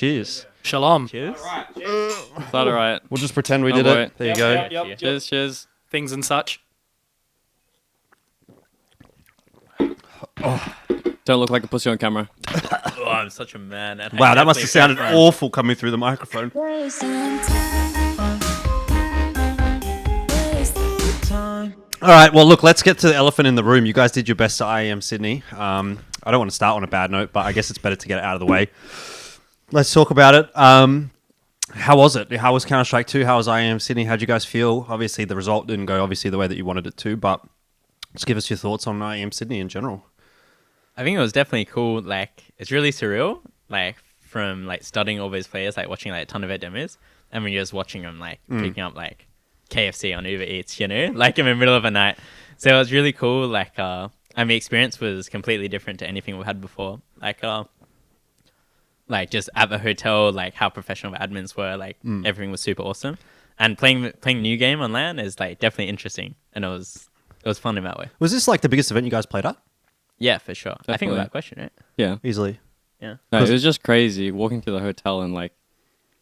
cheers. Shalom. Cheers. Is that all right? We'll just pretend we did it. There you go. Yep. Cheers, cheers. Things and such. Don't look like a pussy on camera. Oh, I'm such a man. And Wow, I that must have sounded definitely awful coming through the microphone. All right, well, look, let's get to the elephant in the room. You guys did your best at IEM Sydney. I don't want to start on a bad note, but I guess it's better to get it out of the way. Let's talk about it. How was it? How was Counter-Strike 2? How was IEM Sydney? How'd you guys feel? Obviously, the result didn't go obviously the way that you wanted it to, but just give us your thoughts on IEM Sydney in general. I think it was definitely cool. Like, it's really surreal. Like, from like studying all those players, like watching like a ton of their demos, and when you're just watching them like picking up like KFC on Uber Eats, you know, like in the middle of the night. So it was really cool. Like, and the experience was completely different to anything we had before. Like just at the hotel, like how professional the admins were, like everything was super awesome. And playing new game on LAN is like definitely interesting, and it was fun in that way. Was this like the biggest event you guys played at? Yeah, for sure. I think Definitely. without question, right? Yeah. Easily. Yeah. No, it was just crazy walking to the hotel and like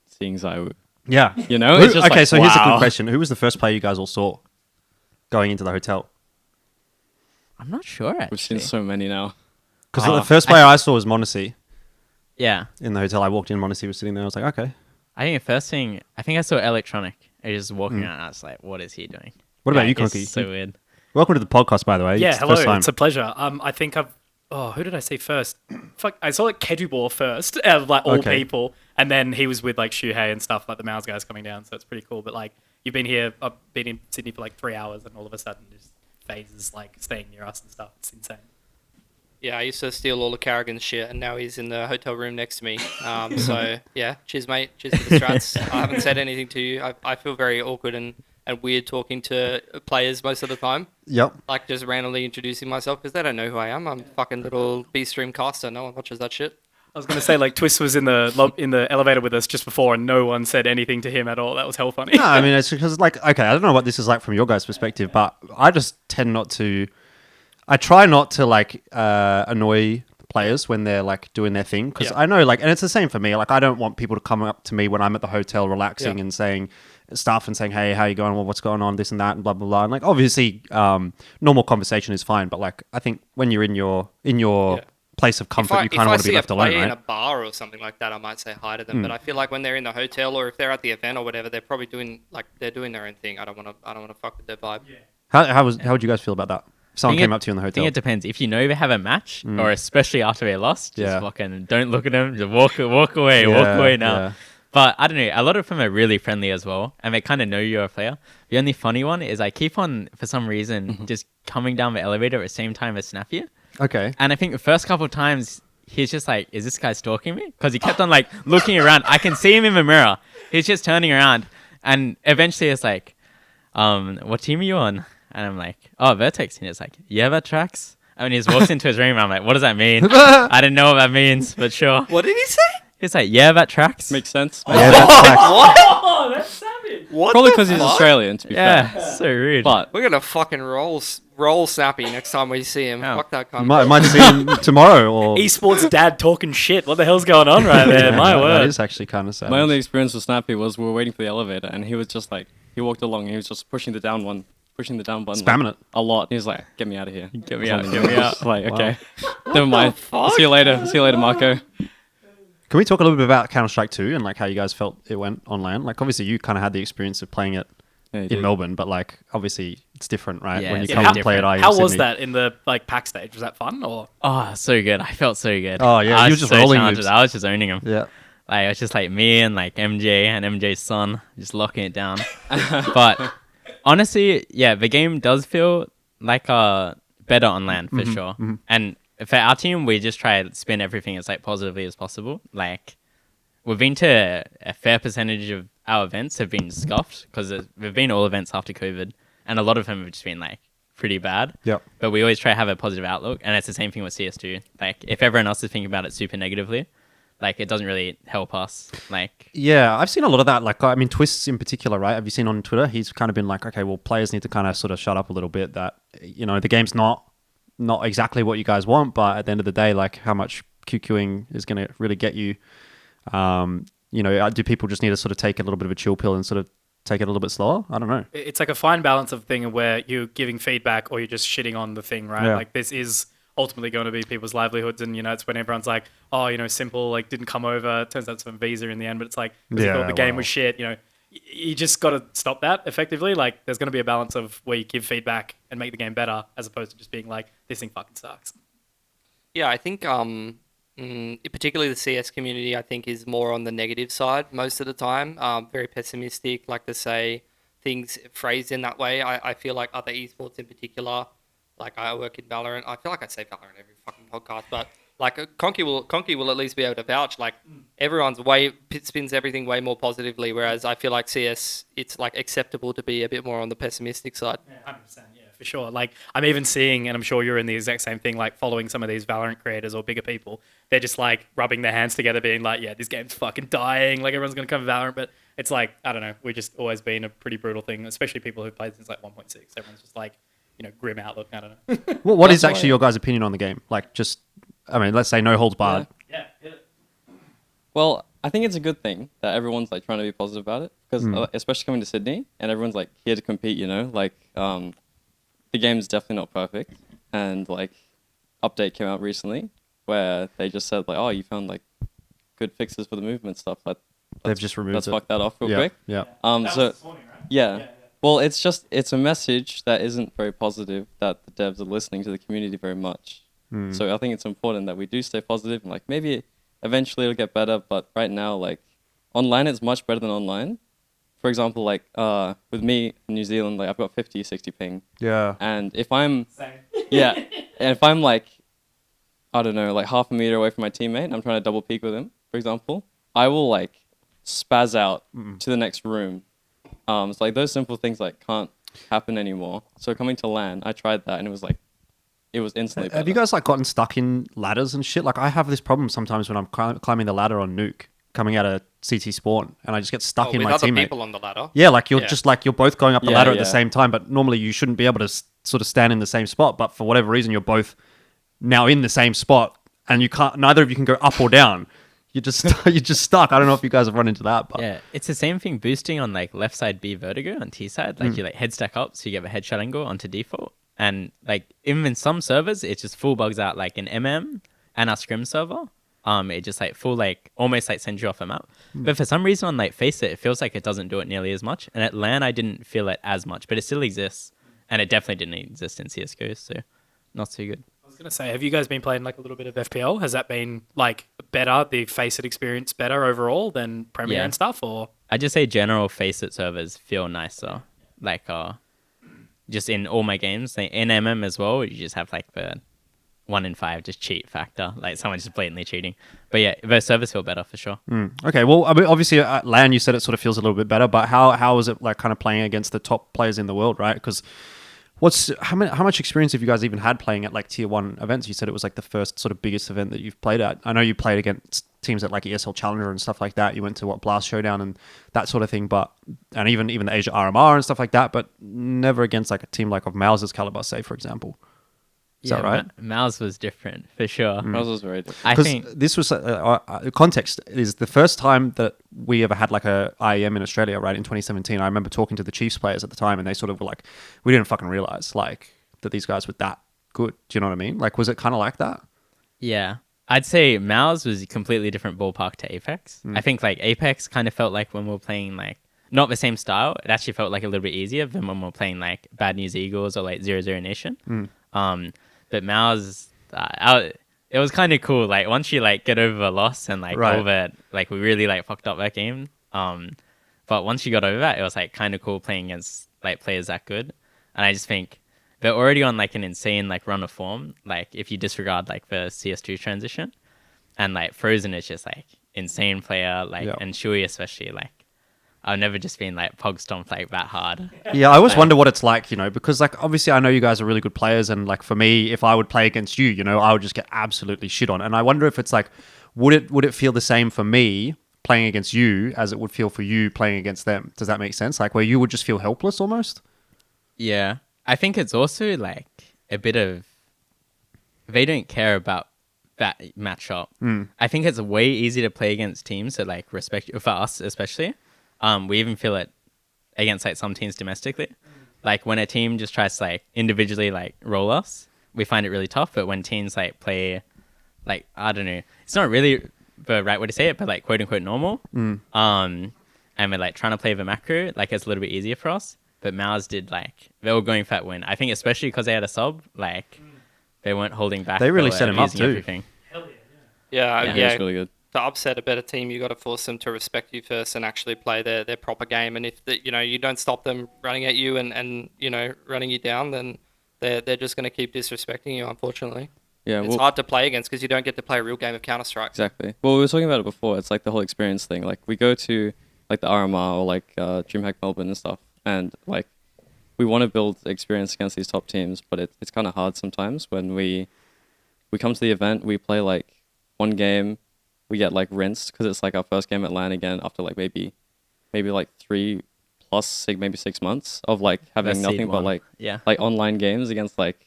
seeing Zai. Yeah. You know? It's just Okay, like, so here's a wow. good question. Who was the first player you guys all saw going into the hotel? I'm not sure actually. We've seen so many now. Because the first player I saw was Monacy Yeah. in the hotel. I walked in, Monacy was sitting there. I was like, okay. I think the first thing, I think I saw Electronic. I was just walking around and I was like, what is he doing? What about Like, you, it's Conky? so weird. Welcome to the podcast, by the way. Yeah, It's the hello. first time. It's a pleasure. I think who did I see first? Fuck, I saw like Kedubor first, out of like all Okay. people, and then he was with like Shuhei and stuff, like the Mouz guys coming down. So it's pretty cool. But like, you've been here, I've been in Sydney for like 3 hours, and all of a sudden, just phases like staying near us and stuff. It's insane. Yeah, I used to steal all the Carrigan's shit, and now he's in the hotel room next to me. So, yeah, cheers, mate. Cheers for the strats. I haven't said anything to you. I feel very awkward and weird talking to players most of the time. Yep. Like, just randomly introducing myself, because they don't know who I am. I'm fucking little B-stream caster. No one watches that shit. I was gonna say like Twist was in the elevator with us just before, and no one said anything to him at all. That was hell funny. No, I mean, it's because, like, okay, I don't know what this is like from your guys' perspective, but I just tend not to... I try not to, like, annoy players when they're, like, doing their thing, because I know, like, and it's the same for me. Like, I don't want people to come up to me when I'm at the hotel relaxing and saying stuff and saying, hey, how you going? Well, what's going on? This and that and blah, blah, blah. And, like, obviously, normal conversation is fine, but, like, I think when you're in your place of comfort, you kind of want to be left alone, If I see a player in right? a bar or something like that, I might say hi to them. But I feel like when they're in the hotel or if they're at the event or whatever, they're probably doing their own thing. I don't want to fuck with their vibe. How would you guys feel about that? If someone Think came up to you in the I think hotel. it depends. If you know they have a match, or especially after they lost, just Yeah. fucking don't look at them. Just walk away now. Yeah. But I don't know. A lot of them are really friendly as well, and they kind of know you're a player. The only funny one is I keep on, for some reason, just coming down the elevator at the same time as Snappy. Okay. And I think the first couple of times, he's just like, is this guy stalking me? Because he kept on like looking around. I can see him in the mirror. He's just turning around. And eventually it's like, what team are you on? And I'm like, oh, Vertex. And he's like, yeah, that tracks. And when he just walks into his room, I'm like, what does that mean? I didn't know what that means, but sure. What did he say? He's like, yeah, that tracks. Makes sense. Yeah, that's facts. Oh, that's savage. What? Probably the because he's fuck? Australian, to be Yeah, fair. so rude. But We're gonna fucking roll Snappy next time we see him. Oh. Fuck that cunt. Might see him tomorrow or... Esports dad talking shit. What the hell's going on right there? My That word. is actually kind of sad. my only experience with Snappy was we were waiting for the elevator, and he was just like, he walked along, and he was just pushing the down button. Spamming like, it. a lot. He was like, get me out of here. Get me out, Something. get me out. Just like, okay. Never mind. See you later. See you later, Marco. Can we talk a little bit about Counter-Strike 2 and like how you guys felt it went on LAN? Like obviously you kind of had the experience of playing it Yeah, you in did. Melbourne, but like obviously it's different, right? Yeah, when you it's come and play at IEM How was Sydney. that in the like pack stage? Was that fun or? Oh, so good. I felt so good. Oh, yeah, I you was were just so rolling talented. moves. I was just owning them. Yeah. Like, it was just like me and like MJ and MJ's son just locking it down. But honestly, yeah, the game does feel like better on LAN for sure. And for our team, we just try to spin everything as like positively as possible. Like, we've been to a fair percentage of our events have been scoffed because we've been all events after COVID, and a lot of them have just been like pretty bad. Yep. But we always try to have a positive outlook, and it's the same thing with CS2. Like, if everyone else is thinking about it super negatively, like, it doesn't really help us. Like, Yeah, I've seen a lot of that. Like, I mean, Twists in particular, right? Have you seen on Twitter? He's kind of been like, okay, well, players need to kind of sort of shut up a little bit. That, you know, the game's not exactly what you guys want, but at the end of the day, like, how much QQing is going to really get you Do people just need to sort of take a little bit of a chill pill and sort of take it a little bit slower? I don't know. It's like a fine balance of thing where you're giving feedback or you're just shitting on the thing, right? Yeah. Like this is ultimately going to be people's livelihoods, and it's when everyone's like, oh, simple, like didn't come over. Turns out it's from Visa in the end, but it's like because you thought the game was shit. You just got to stop that effectively. Like there's going to be a balance of where you give feedback and make the game better, as opposed to just being like, this thing fucking sucks. Yeah, I think particularly the CS community, I think, is more on the negative side most of the time. Very pessimistic, like to say things phrased in that way. I feel like other esports in particular, like I work in Valorant. I feel like I say Valorant every fucking podcast, but like Conky will at least be able to vouch. Like everyone's spins everything way more positively, whereas I feel like CS, it's like acceptable to be a bit more on the pessimistic side. Yeah, 100%. Yeah, for sure. Like I'm even seeing, and I'm sure you're in the exact same thing, like following some of these Valorant creators or bigger people. They're just like rubbing their hands together, being like, yeah, this game's fucking dying. Like everyone's going to come Valorant, but it's like, I don't know. We've just always been a pretty brutal thing, especially people who've played since like 1.6. Everyone's just like, grim outlook. I don't know. Well, what is actually your guys' opinion on the game? Like let's say no holds barred. Yeah. Well, I think it's a good thing that everyone's like trying to be positive about it, because especially coming to Sydney and everyone's like here to compete. Like the game's definitely not perfect, and like update came out recently where they just said like, oh, you found like good fixes for the movement stuff. They've just removed Let's it. fuck that off real quick. Yeah. That was So this morning, right? yeah. Well, it's a message that isn't very positive, that the devs are listening to the community very much. So I think it's important that we do stay positive, and like maybe eventually it'll get better, but right now, like online it's much better than online. For example, like with me in New Zealand, like I've got 50, 60 ping. Yeah. And if I'm Same. yeah, and if I'm like, I don't know, like half a meter away from my teammate and I'm trying to double peek with him, for example, I will like spaz out to the next room. So like those simple things like can't happen anymore. So coming to LAN, I tried that and it was instantly better. Have you guys like gotten stuck in ladders and shit? Like I have this problem sometimes when I'm climbing the ladder on Nuke, coming out of CT spawn, and I just get stuck in with my other teammate. people on the ladder. Yeah, like you're just like you're both going up the ladder at the yeah. same time, but normally you shouldn't be able to sort of stand in the same spot. But for whatever reason, you're both now in the same spot, and you can't. Neither of you can go up or down. You're just stuck. I don't know if you guys have run into that, but Yeah, it's the same thing boosting on like left side B vertigo on T side. Like you like head stack up, so you get a headshot angle onto default. And like even in some servers, it just full bugs out. Like in MM and our Scrim server, it just like full like almost like sends you off a map. But for some reason on like Face it feels like it doesn't do it nearly as much. And at LAN, I didn't feel it as much, but it still exists, and it definitely didn't exist in CS:GO. So not too good. I was gonna say, have you guys been playing like a little bit of FPL? Has that been like better, the Face It experience better overall than Premier Yeah. and stuff? Or I just say general Face it servers feel nicer. Like just in all my games, like in MM as well, you just have like the 1 in 5 just cheat factor, like someone just blatantly cheating. But yeah, those servers feel better for sure. Okay, well, I mean, obviously at LAN, you said it sort of feels a little bit better, but how is it like kind of playing against the top players in the world, right? Because how much experience have you guys even had playing at like tier 1 events? You said it was like the first sort of biggest event that you've played at. I know you played against teams at like ESL Challenger and stuff like that. You went to Blast Showdown and that sort of thing, and even the Asia RMR and stuff like that, but never against like a team like of Mouz's caliber, say for example. Is that right? Mouz was different for sure. Mouz was very different. I Because think this was context is the first time that we ever had like a IEM in Australia, right? In 2017, I remember talking to the Chiefs players at the time, and they sort of were like, "We didn't fucking realize like that these guys were that good." Do you know what I mean? Like, was it kind of like that? yeah. I'd say Mouz was a completely different ballpark to Apex. I think like Apex kind of felt like when we were playing like not the same style, it actually felt like a little bit easier than when we were playing like Bad News Eagles or like 00 Nation. But Mouz, it was kind of cool. Like once you like get over a loss and like Right. all that, like we really like fucked up that game. But once you got over that, it was like kind of cool playing against like players that good. And I just think they're already on like an insane like run of form. Like if you disregard like the CS2 transition, and like Frozen is just like insane player. Like and Shui especially like. I've never just been like pog stomped like that hard. Yeah, I always wonder what it's like, because like obviously I know you guys are really good players, and like for me, if I would play against you, I would just get absolutely shit on. And I wonder if it's like, would it feel the same for me playing against you as it would feel for you playing against them? Does that make sense? Like where you would just feel helpless almost? Yeah. I think it's also like a bit of, they don't care about that matchup. I think it's way easier to play against teams that like respect you, for us especially. We even feel it against like some teams domestically. Like when a team just tries to like individually like roll us, we find it really tough. But when teams like play, like I don't know, it's not really the right way to say it, but like quote unquote normal. And we're like trying to play the macro, like it's a little bit easier for us. But Mouz did like they were going for that win. I think especially because they had a sub, like they weren't holding back. They really set him up too. Everything. Yeah, It's really good. To upset a better team, you got to force them to respect you first and actually play their proper game. And if you don't stop them running at you and running you down, then they're just going to keep disrespecting you. Unfortunately, it's hard to play against because you don't get to play a real game of Counter Strike. Exactly. Well, we were talking about it before. It's like the whole experience thing. Like we go to like the RMR or like DreamHack Melbourne and stuff, and like we want to build experience against these top teams, but it's kind of hard sometimes when we come to the event, we play like one game. We get like rinsed because it's like our first game at LAN again after like maybe like 3+ maybe 6 months of like having nothing but like online games against like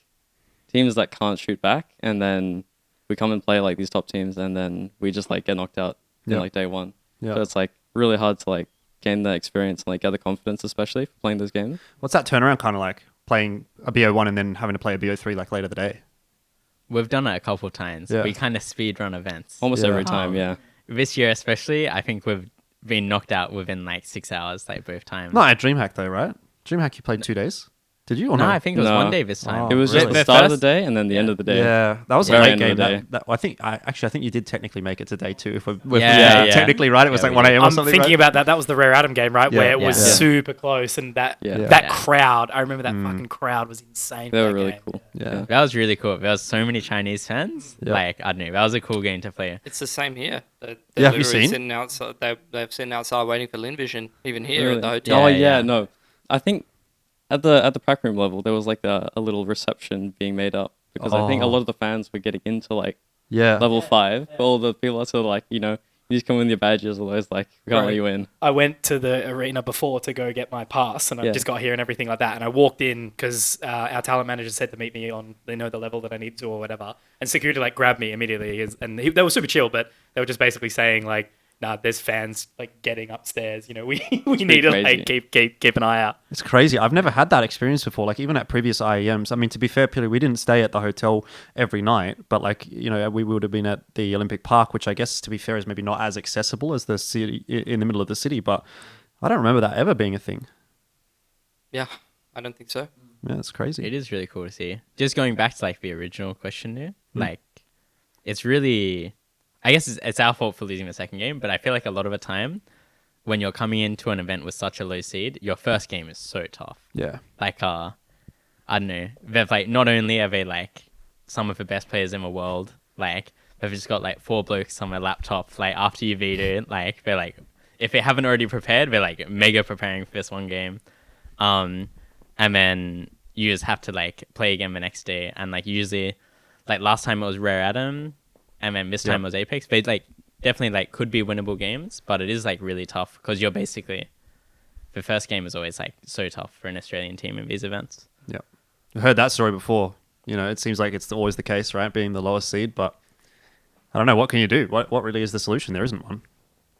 teams that can't shoot back, and then we come and play like these top teams, and then we just like get knocked out in like day one. So it's like really hard to like gain that experience and like get the confidence, especially for playing those games. What's that turnaround kind of like? Playing a BO1 and then having to play a BO3 like later the day. We've done it a couple of times. Yeah. We kind of speed run events. Almost every time, yeah. This year especially, I think we've been knocked out within like 6 hours, like both times. Not at DreamHack though, right? DreamHack you played 2 days? Did you or no? no? I think it was No. 1 day this time. It was really? just the start of the day and then the end of the day. Yeah, that was a Very late end of game. the day. I think you did technically make it to day 2. If we're Yeah. technically right, it was Yeah, like we 1 did. a.m. or I'm something. thinking right? about that. That was the Rare Atom game, right? Yeah. Where it was Yeah. super close, and that Yeah. crowd. I remember that fucking crowd was insane. They for were that really game. cool. Yeah. That was really cool. There was so many Chinese fans. Yeah. Like, I don't know. That was a cool game to play. It's the same here. They're Have you literally seen? Sitting outside, they're sitting outside waiting for Lin Vision, even here Really? at the hotel. Oh Yeah, yeah, yeah. no. I think at the prac room level there was like a little reception being made up because I think a lot of the fans were getting into like Yeah. level 5. But all the people are sort of like, you just come in with your badges, otherwise like we can't let Right. you in. I went to the arena before to go get my pass, and I Yeah. just got here and everything like that. And I walked in because our talent manager said to meet me on the level that I need to or whatever. And security like grabbed me immediately, they were super chill, but they were just basically saying like, "Nah, there's fans like getting upstairs. We need to like keep an eye out." It's crazy. I've never had that experience before. Like even at previous IEMs. I mean, to be fair, Pili, we didn't stay at the hotel every night, but like we would have been at the Olympic Park, which I guess, to be fair, is maybe not as accessible as the city in the middle of the city. But I don't remember that ever being a thing. Yeah, I don't think so. Yeah, it's crazy. It is really cool to see. Just going back to like the original question there, like it's really, I guess it's our fault for losing the second game, but I feel like a lot of the time when you're coming into an event with such a low seed, your first game is so tough. Yeah. Like, I don't know, they've like, not only are they like some of the best players in the world, like they've just got like 4 blokes on their laptop, like after you veto, like they're like, if they haven't already prepared, they're like mega preparing for this one game. And then you just have to like play again the next day. And like usually, like last time it was Rare Atom, and then this time it was Apex. They like definitely like could be winnable games, but it is like really tough because you're basically, the first game is always like so tough for an Australian team in these events. Yeah. I've heard that story before. It seems like it's always the case, right? Being the lowest seed, but I don't know. What can you do? What really is the solution? There isn't one.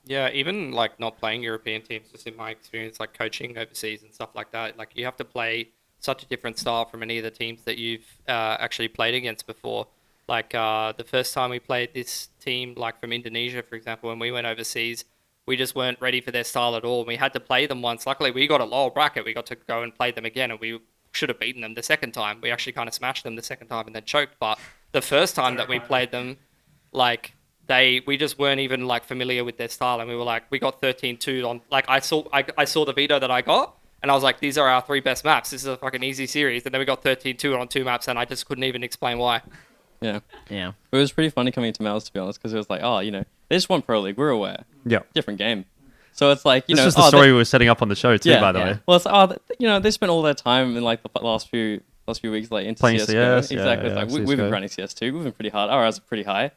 Yeah, even like not playing European teams, just in my experience, like coaching overseas and stuff like that, like you have to play such a different style from any of the teams that you've actually played against before. Like the first time we played this team, like from Indonesia, for example, when we went overseas, we just weren't ready for their style at all. We had to play them once. Luckily, we got a lower bracket. We got to go and play them again, and we should have beaten them the second time. We actually kind of smashed them the second time and then choked. But the first time that we played them, like we just weren't even like familiar with their style, and we were like, we got 13-2 on. Like I saw the veto that I got, and I was like, these are our 3 best maps. This is a fucking easy series. And then we got 13-2 on 2 maps, and I just couldn't even explain why. Yeah. Yeah. It was pretty funny coming to Mouz, to be honest, because it was like, they just won Pro League. We're aware. Yeah. Different game. So it's like, This was the story we were setting up on the show too, by the way. Well, it's like, they spent all their time in like the last few weeks like into Playing CS:GO. CS, Exactly. yeah, It's like we've been CS:GO. running CS2. We've been pretty hard. Our odds are pretty high.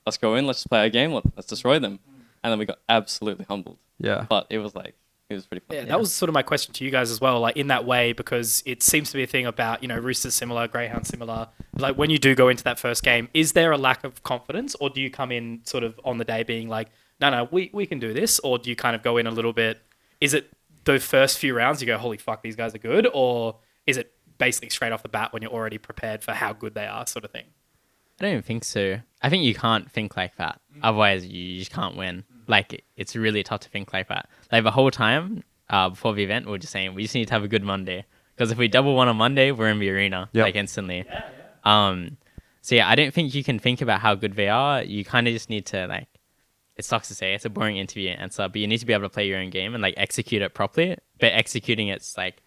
Let's go in. Let's just play our game. Let's destroy them. And then we got absolutely humbled. Yeah. But it was like He was pretty funny. Yeah, that was sort of my question to you guys as well, like in that way, because it seems to be a thing about, Roosters similar, Greyhound similar. Like when you do go into that first game, is there a lack of confidence, or do you come in sort of on the day being like, no, we can do this, or do you kind of go in a little bit, is it those first few rounds you go, holy fuck, these guys are good, or is it basically straight off the bat when you're already prepared for how good they are sort of thing? I don't think so. I think you can't think like that. Otherwise, you just can't win. Like, it's really tough to think like that. Like, the whole time before the event, we were just saying, we just need to have a good Monday. Because if we double one on Monday, we're in the arena, like, instantly. So, yeah, I don't think you can think about how good they are. You kind of just need to, like, it sucks to say, it's a boring interview answer, but you need to be able to play your own game and, like, execute it properly. But executing it's, like,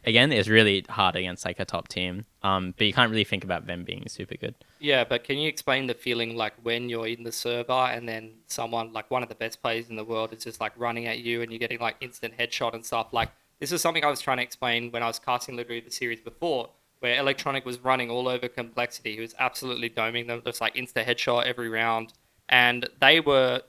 again, it's really hard against, like, a top team. But you can't really think about them being super good. Yeah, but can you explain the feeling like when you're in the server and then someone like one of the best players in the world is just like running at you and you're getting like instant headshot and stuff? Like this is something I was trying to explain when I was casting literally the series before, where Electronic was running all over Complexity. He was absolutely doming them, just like insta headshot every round, and they got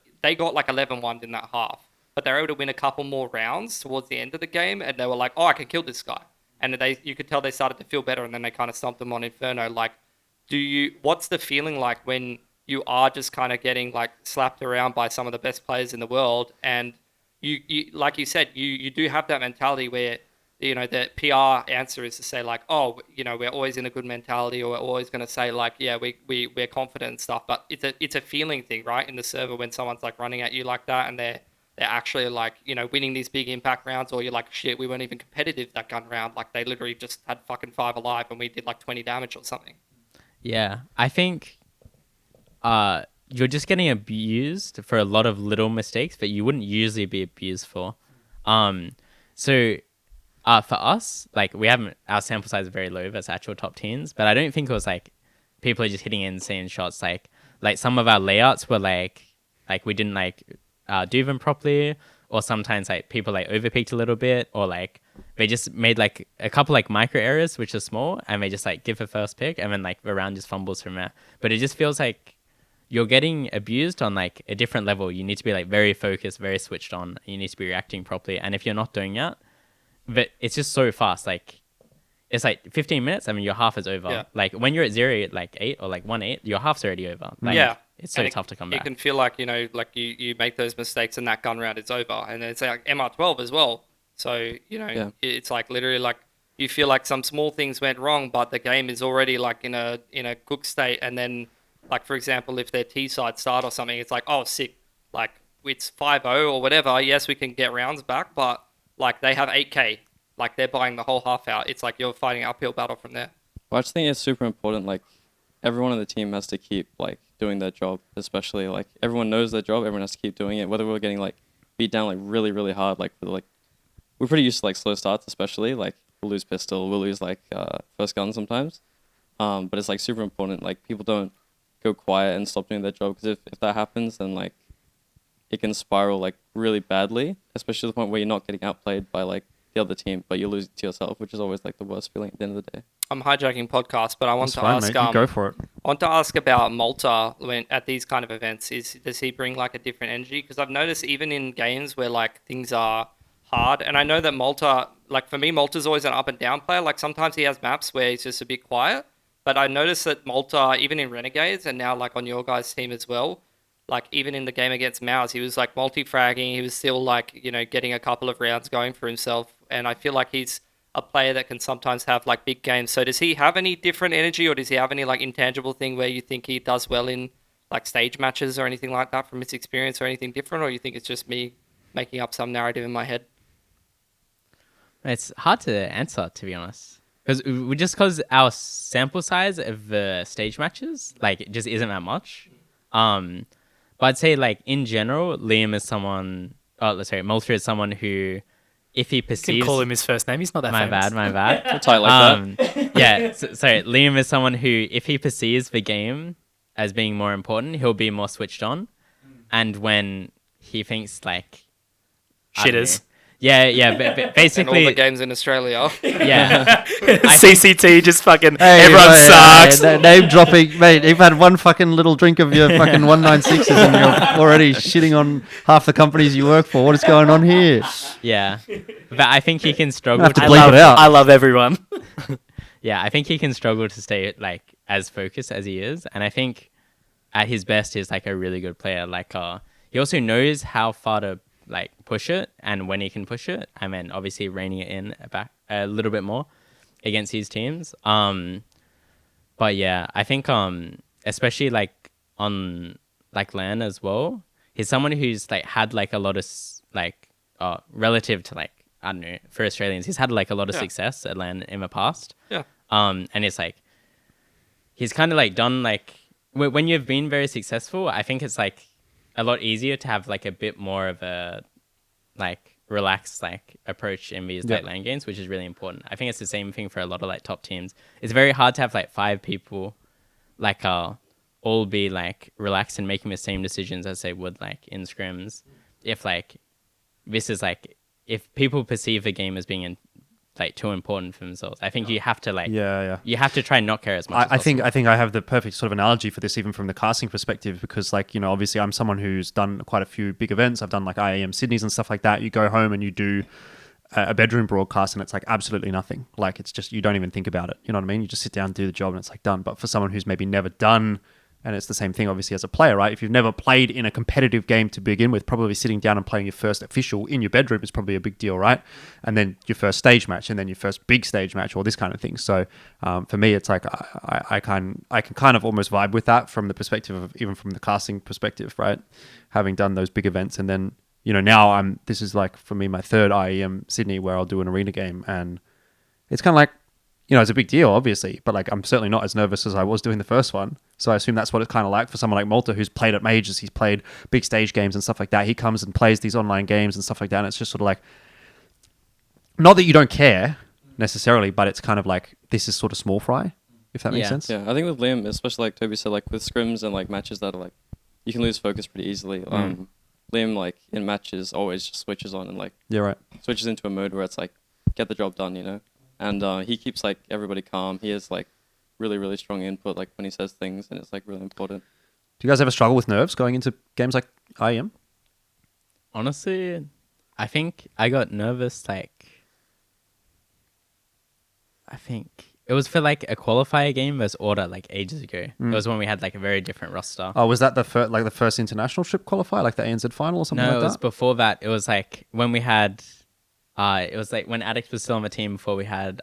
like 11-1 in that half, but they were able to win a couple more rounds towards the end of the game, and they were like, oh, I can kill this guy, and you could tell they started to feel better, and then they kind of stomped them on Inferno. Like, what's the feeling like when you are just kind of getting like slapped around by some of the best players in the world, and you like you said, you do have that mentality where, the PR answer is to say like, oh, we're always in a good mentality, or we're always going to say like, yeah, we're confident and stuff, but it's a feeling thing, right? In the server when someone's like running at you like that and they're actually like, winning these big impact rounds, or you're like, shit, we weren't even competitive that gun round. Like they literally just had fucking 5 alive and we did like 20 damage or something. Yeah, I think you're just getting abused for a lot of little mistakes that you wouldn't usually be abused for. So for us, like our sample size is very low versus actual top teams, but I don't think it was like people are just hitting insane shots. Like some of our layouts were like we didn't do them properly, or sometimes like people like overpeaked a little bit, or like they just made like a couple like micro errors which are small, and they just like give a first pick, and then like the round just fumbles from there. But it just feels like you're getting abused on like a different level. You need to be like very focused, very switched on. You need to be reacting properly, and if you're not doing that, but it's just so fast. Like it's like 15 minutes. I mean, your half is over. Yeah. Like when you're at 0-8 or like 1-8, your half's already over. Like, yeah. It's so tough to come back. It can feel like, like you make those mistakes and that gun round is over. And it's like MR12 as well. So, It's like literally like you feel like some small things went wrong, but the game is already like in a cook state. And then like, for example, if their T side start or something, it's like, oh, sick. Like it's 5-0 or whatever. Yes, we can get rounds back, but like they have 8K. Like they're buying the whole half out. It's like you're fighting an uphill battle from there. Well, I just think it's super important. Like everyone on the team has to keep like doing their job, especially like everyone knows their job. Everyone has to keep doing it. Whether we're getting like beat down like really, really hard, like we're pretty used to like slow starts, especially like we'll lose pistol, we'll lose like first gun sometimes. But it's like super important. Like people don't go quiet and stop doing their job, because if that happens, then like it can spiral like really badly, especially to the point where you're not getting outplayed by like the other team, but you lose to yourself, which is always like the worst feeling at the end of the day. I'm hijacking podcast, but I want That's to fine, ask. mate. You go for it. I want to ask about Malta when at these kind of events. Does he bring like a different energy? Because I've noticed even in games where like things are hard, and I know that Malta, like for me, Malta's always an up and down player. Like sometimes he has maps where he's just a bit quiet, but I noticed that Malta, even in Renegades and now like on your guys' team as well, like even in the game against Mouz, he was like multi-fragging. He was still like, getting a couple of rounds going for himself. And I feel like he's a player that can sometimes have like big games. So does he have any different energy, or does he have any like intangible thing where you think he does well in like stage matches or anything like that from his experience, or anything different? Or you think it's just me making up some narrative in my head? It's hard to answer, to be honest. Because our sample size of the stage matches, like, it just isn't that much. But I'd say, like, in general, Liam is someone... Malta is someone who, if he perceives... You can call him his first name. He's not that famous. My bad. We'll tie it like that. Yeah, sorry. Liam is someone who, if he perceives the game as being more important, he'll be more switched on. And when he thinks, like... Shitters. and all basically, the games in Australia. yeah. CCT just fucking Hey, everyone mate, sucks. Name dropping, mate. You've had one fucking little drink of your fucking 196s and you're already shitting on half the companies you work for. What is going on here? Yeah, but I think he can struggle. have to to- bleep it out. I love everyone. Yeah, I think he can struggle to stay like as focused as he is, and I think at his best he's like a really good player. Like, he also knows how far to like push it and when he can push it. I mean, obviously reining it in back a little bit more against his teams. But yeah, I think especially like on like LAN as well, he's someone who's like had like a lot of relative to like, I don't know, for Australians, he's had like a lot of success at LAN in the past. Yeah. And it's like he's kind of like done like when you've been very successful, I think it's like a lot easier to have like a bit more of a like relaxed like approach in these like LAN games, which is really important. I think it's the same thing for a lot of like top teams. It's very hard to have like 5 people like all be like relaxed and making the same decisions as they would like in scrims. If like this is like if people perceive the game as being like too important for themselves, I think you have to like you have to try and not care as much. I think I have the perfect sort of analogy for this, even from the casting perspective, because like, you know, obviously I'm someone who's done quite a few big events. I've done like IEM Sydneys and stuff like that. You go home and you do a bedroom broadcast and it's like absolutely nothing. Like, it's just, you don't even think about it. You know what I mean? You just sit down and do the job and it's like done. But for someone who's maybe never done, and it's the same thing obviously as a player, right? If you've never played in a competitive game to begin with, probably sitting down and playing your first official in your bedroom is probably a big deal, right? And then your first stage match, and then your first big stage match, all this kind of thing. So for me, it's like I can kind of almost vibe with that from the perspective of, even from the casting perspective, right? Having done those big events, and then, you know, now this is like for me my 3rd IEM Sydney where I'll do an arena game, and it's kind of like, you know, it's a big deal, obviously, but like I'm certainly not as nervous as I was doing the first one. So I assume that's what it's kind of like for someone like Malta, who's played at majors, he's played big stage games and stuff like that. He comes and plays these online games and stuff like that, and it's just sort of like, not that you don't care necessarily, but it's kind of like, this is sort of small fry, if that makes sense. Yeah, I think with Liam, especially like Toby said, like with scrims and like matches that are like, you can lose focus pretty easily. Liam, like in matches, always just switches on and like switches into a mode where it's like, get the job done, you know? And he keeps like everybody calm. He has like really, really strong input like when he says things, and it's like really important. Do you guys ever struggle with nerves going into games like IEM? Honestly, I think I got nervous like, I think it was for like a qualifier game versus Order like ages ago. It was when we had like a very different roster. Oh, was that the first international trip qualifier, like the ANZ final or something No, like that? it was before that. It was like when we had, it was like when Addict was still on the team before we had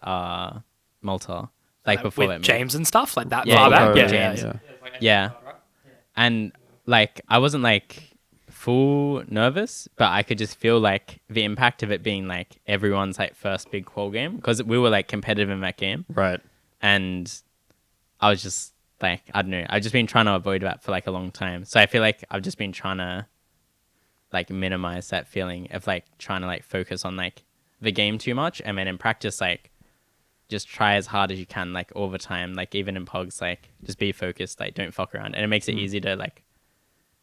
Malta. Like before with that, James and stuff like that. Yeah, far back. yeah, Yeah, James. yeah. Yeah. And like I wasn't like full nervous, but I could just feel like the impact of it being like everyone's like first big qual game, because we were like competitive in that game. Right. And I was just like, I don't know, I've just been trying to avoid that for like a long time. So I feel like I've just been trying to like minimize that feeling of like trying to like focus on like the game too much, and then in practice like just try as hard as you can like all the time, like even in pogs, like just be focused, like don't fuck around, and it makes it easy to like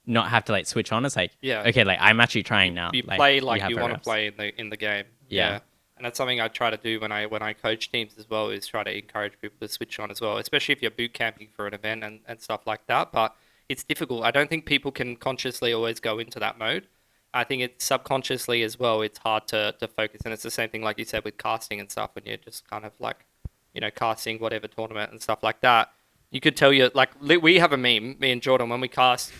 not have to like switch on. It's like, okay, like I'm actually trying now. You play like you have want to reps. play in the game. Yeah. And that's something I try to do when I coach teams as well, is try to encourage people to switch on as well, especially if you're boot camping for an event and stuff like that. But it's difficult. I don't think people can consciously always go into that mode. I think it's subconsciously as well, it's hard to focus. And it's the same thing, like you said, with casting and stuff, when you're just kind of like, you know, casting whatever tournament and stuff like that. You could tell you, like, we have a meme, me and Jordan, when we'll cast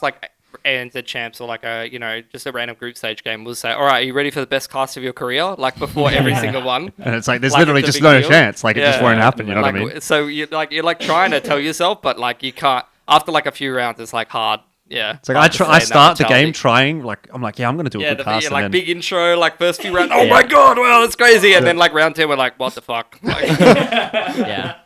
like ANZ champs or like a, you know, just a random group stage game. We'll say, all right, are you ready for the best cast of your career? Like before every single one. And it's like, there's Like, literally it's a just big no deal. chance. Like, it just won't happen. You know like, what I mean? So you're like trying to tell yourself, but like you can't. After like a few rounds, it's like hard. Yeah. It's like hard I to stay in that start the game mentality. trying, like, I'm like, yeah, I'm going to do a Yeah, good cast. like and then, big intro, like first few rounds. Oh my god, wow, that's crazy. And then like round 10, we're like, what the fuck? Like, Yeah.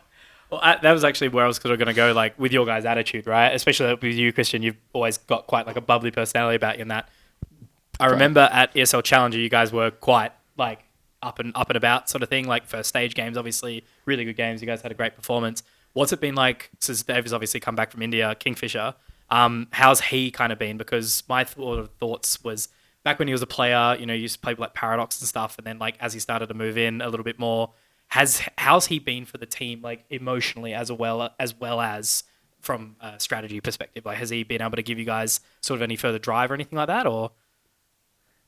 Well, that was actually where I was going to go, like with your guys' attitude, right? Especially with you, Christian. You've always got quite like a bubbly personality about you. In that, I remember at ESL Challenger, you guys were quite like up and about sort of thing. Like first stage games, obviously, really good games. You guys had a great performance. What's it been like since Dave has obviously come back from India, Kingfisher? How's he kind of been? Because my thoughts was back when he was a player, you know, he used to play like Paradox and stuff, and then like as he started to move in a little bit more, how's he been for the team, like emotionally as well as from a strategy perspective? Like, has he been able to give you guys sort of any further drive or anything like that, or?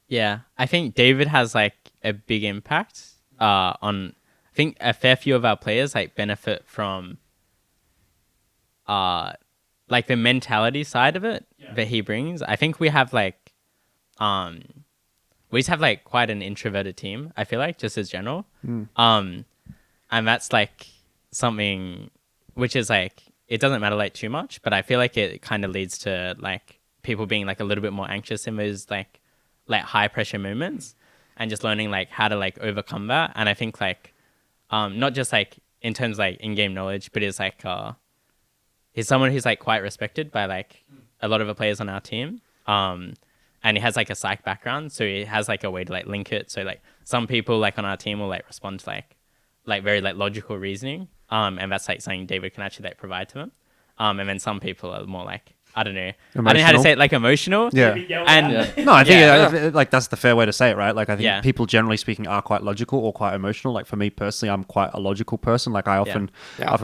Yeah, I think David has like a big impact on. I think a fair few of our players like benefit from like the mentality side of it that he brings. I think we have like we just have like quite an introverted team, I feel like, just as general. And that's like something which is like, it doesn't matter like too much, but I feel like it kind of leads to like people being like a little bit more anxious in those like high pressure moments, and just learning like how to like overcome that. And I think like not just like in terms of like in-game knowledge, but it's like he's someone who's like quite respected by like a lot of the players on our team. And he has like a psych background, so he has like a way to like link it. So like some people like on our team will like respond to like very like logical reasoning, and that's like something David can actually like provide to them. And then some people are more like, I don't know how to say it, like emotional. Yeah. And No, I think like that's the fair way to say it, right? Like I think people generally speaking are quite logical or quite emotional. Like for me personally, I'm quite a logical person. Like I often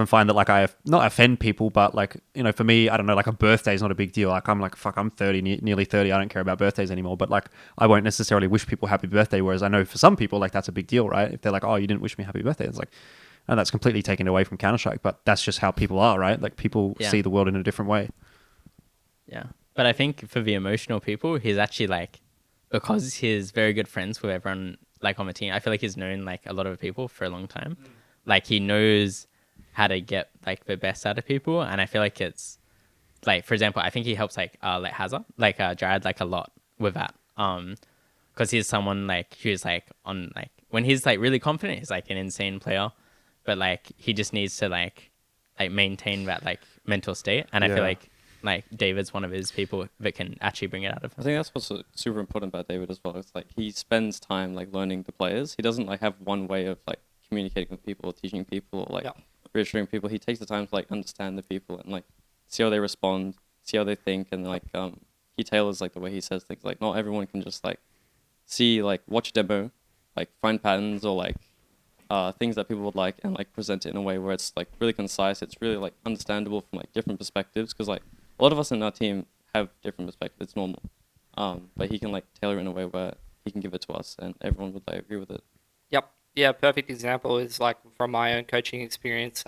find that like I not offend people, but like, you know, for me, I don't know, like a birthday is not a big deal. Like I'm like, fuck, I'm 30, nearly 30. I don't care about birthdays anymore. But like I won't necessarily wish people happy birthday. Whereas I know for some people, like that's a big deal, right? If they're like, oh, you didn't wish me happy birthday, it's like, and that's completely taken away from Counter-Strike. But that's just how people are, right? Like people see the world in a different way. Yeah. But I think for the emotional people, he's actually like, because he's very good friends with everyone like on the team, I feel like he's known like a lot of people for a long time. Like he knows how to get like the best out of people. And I feel like it's like, for example, I think he helps like Hazard, like Jared, like a lot with that. Because he's someone like who's like on like, when he's like really confident, he's like an insane player. But like he just needs to like maintain that like mental state. And I feel like David's one of his people that can actually bring it out of him. I think that's what's super important about David as well. It's like he spends time like learning the players. He doesn't like have one way of like communicating with people or teaching people or like reassuring people. He takes the time to like understand the people and like see how they respond, see how they think, and like he tailors like the way he says things. Like not everyone can just like see like watch a demo, like find patterns or like things that people would like and like present it in a way where it's like really concise. It's really like understandable from like different perspectives, because like a lot of us in our team have different perspectives. It's normal. But he can like tailor it in a way where he can give it to us and everyone would like agree with it. Yep. Yeah, perfect example is like from my own coaching experience.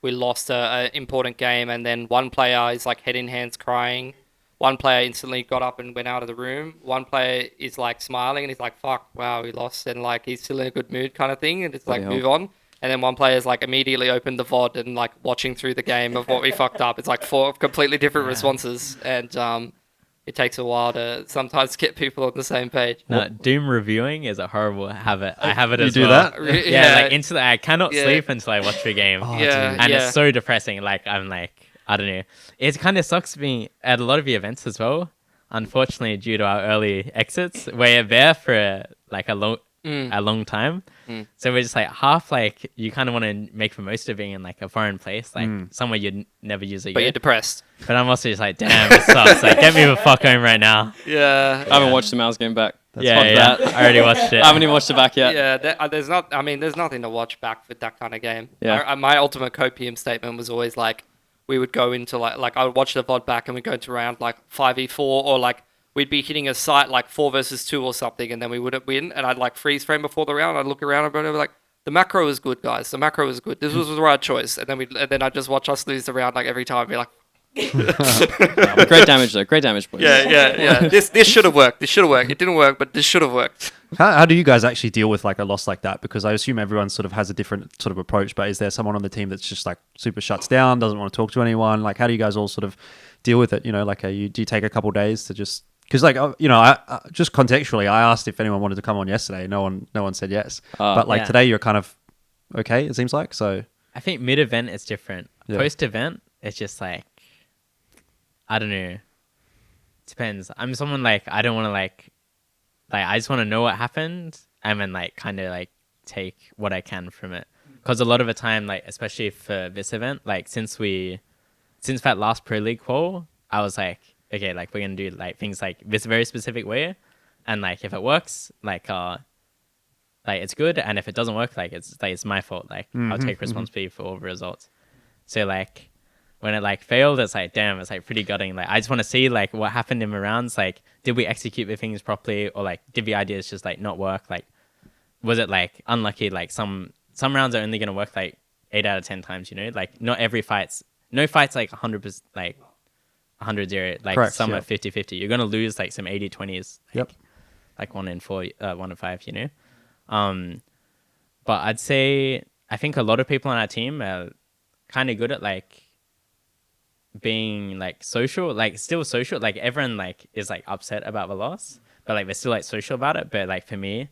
We lost a important game and then one player is like head in hands crying. One player instantly got up and went out of the room. One player is like smiling and he's like, fuck, wow, we lost. And like he's still in a good mood kind of thing. And it's like, move on. And then one player's like immediately opened the VOD and like watching through the game of what we fucked up. It's like 4 completely different responses. And it takes a while to sometimes get people on the same page. No, Doom reviewing is a horrible habit. I have it as well. You do that? Yeah, like instantly, I cannot sleep until I watch the game. And it's so depressing. Like, I'm like, I don't know. It kind of sucks being at a lot of the events as well. Unfortunately, due to our early exits, we're there for like a long time. So we're just like half like you kind of want to make the most of being in like a foreign place, like somewhere you'd never usually But go. you're depressed. But I'm also just like, damn, it sucks. Like, get me the fuck home right now. Yeah. I haven't watched the Mouz game back. I already watched it. I haven't even watched it back yet. Yeah, there's nothing to watch back for that kind of game. Yeah. My ultimate copium statement was always like, we would go into like I would watch the VOD back and we'd go to round like 5v4 or like we'd be hitting a site like 4 versus 2 or something and then we wouldn't win and I'd like freeze frame before the round. I'd look around and be like, the macro is good, guys. The macro is good. This was the right choice. And then I'd just watch us lose the round like every time and be like, Great damage though. Great damage, boys. Yeah. This should have worked. It didn't work, but this should have worked. How do you guys actually deal with like a loss like that? Because I assume everyone sort of has a different sort of approach, but is there someone on the team that's just like super shuts down, doesn't want to talk to anyone? Like, how do you guys all sort of deal with it? You know, like, do you take a couple of days to just, because like, you know, I just contextually, I asked if anyone wanted to come on yesterday. No one said yes. But like today you're kind of okay, it seems like. So I think mid-event is different. Yeah. Post-event, it's just like, I don't know. Depends. I'm someone like, I don't want to like I just want to know what happened and then like kind of like take what I can from it. Because a lot of the time, like especially for this event, like since that last Pro League qual, I was like, okay, like we're gonna do like things like this very specific way. and like if it works, like it's good, and if it doesn't work, like it's my fault. Like I'll take responsibility for all the results. So like when it like failed, it's like damn, it's like pretty gutting. Like I just want to see like what happened in the rounds. Like did we execute the things properly, or like did the ideas just like not work? Like was it like unlucky? Like some rounds are only gonna work like 8 out of 10 times. You know, like not every no fight's like 100% like 100-0. Like Correct, some yeah. are 50-50. You're gonna lose like some 80-20s. Like, Yep. Like 1 in 4, 1 in 5. You know. But I'd say I think a lot of people on our team are kind of good at like being like social, like still social. Like everyone like is like upset about the loss, but like they're still like social about it. But like for me,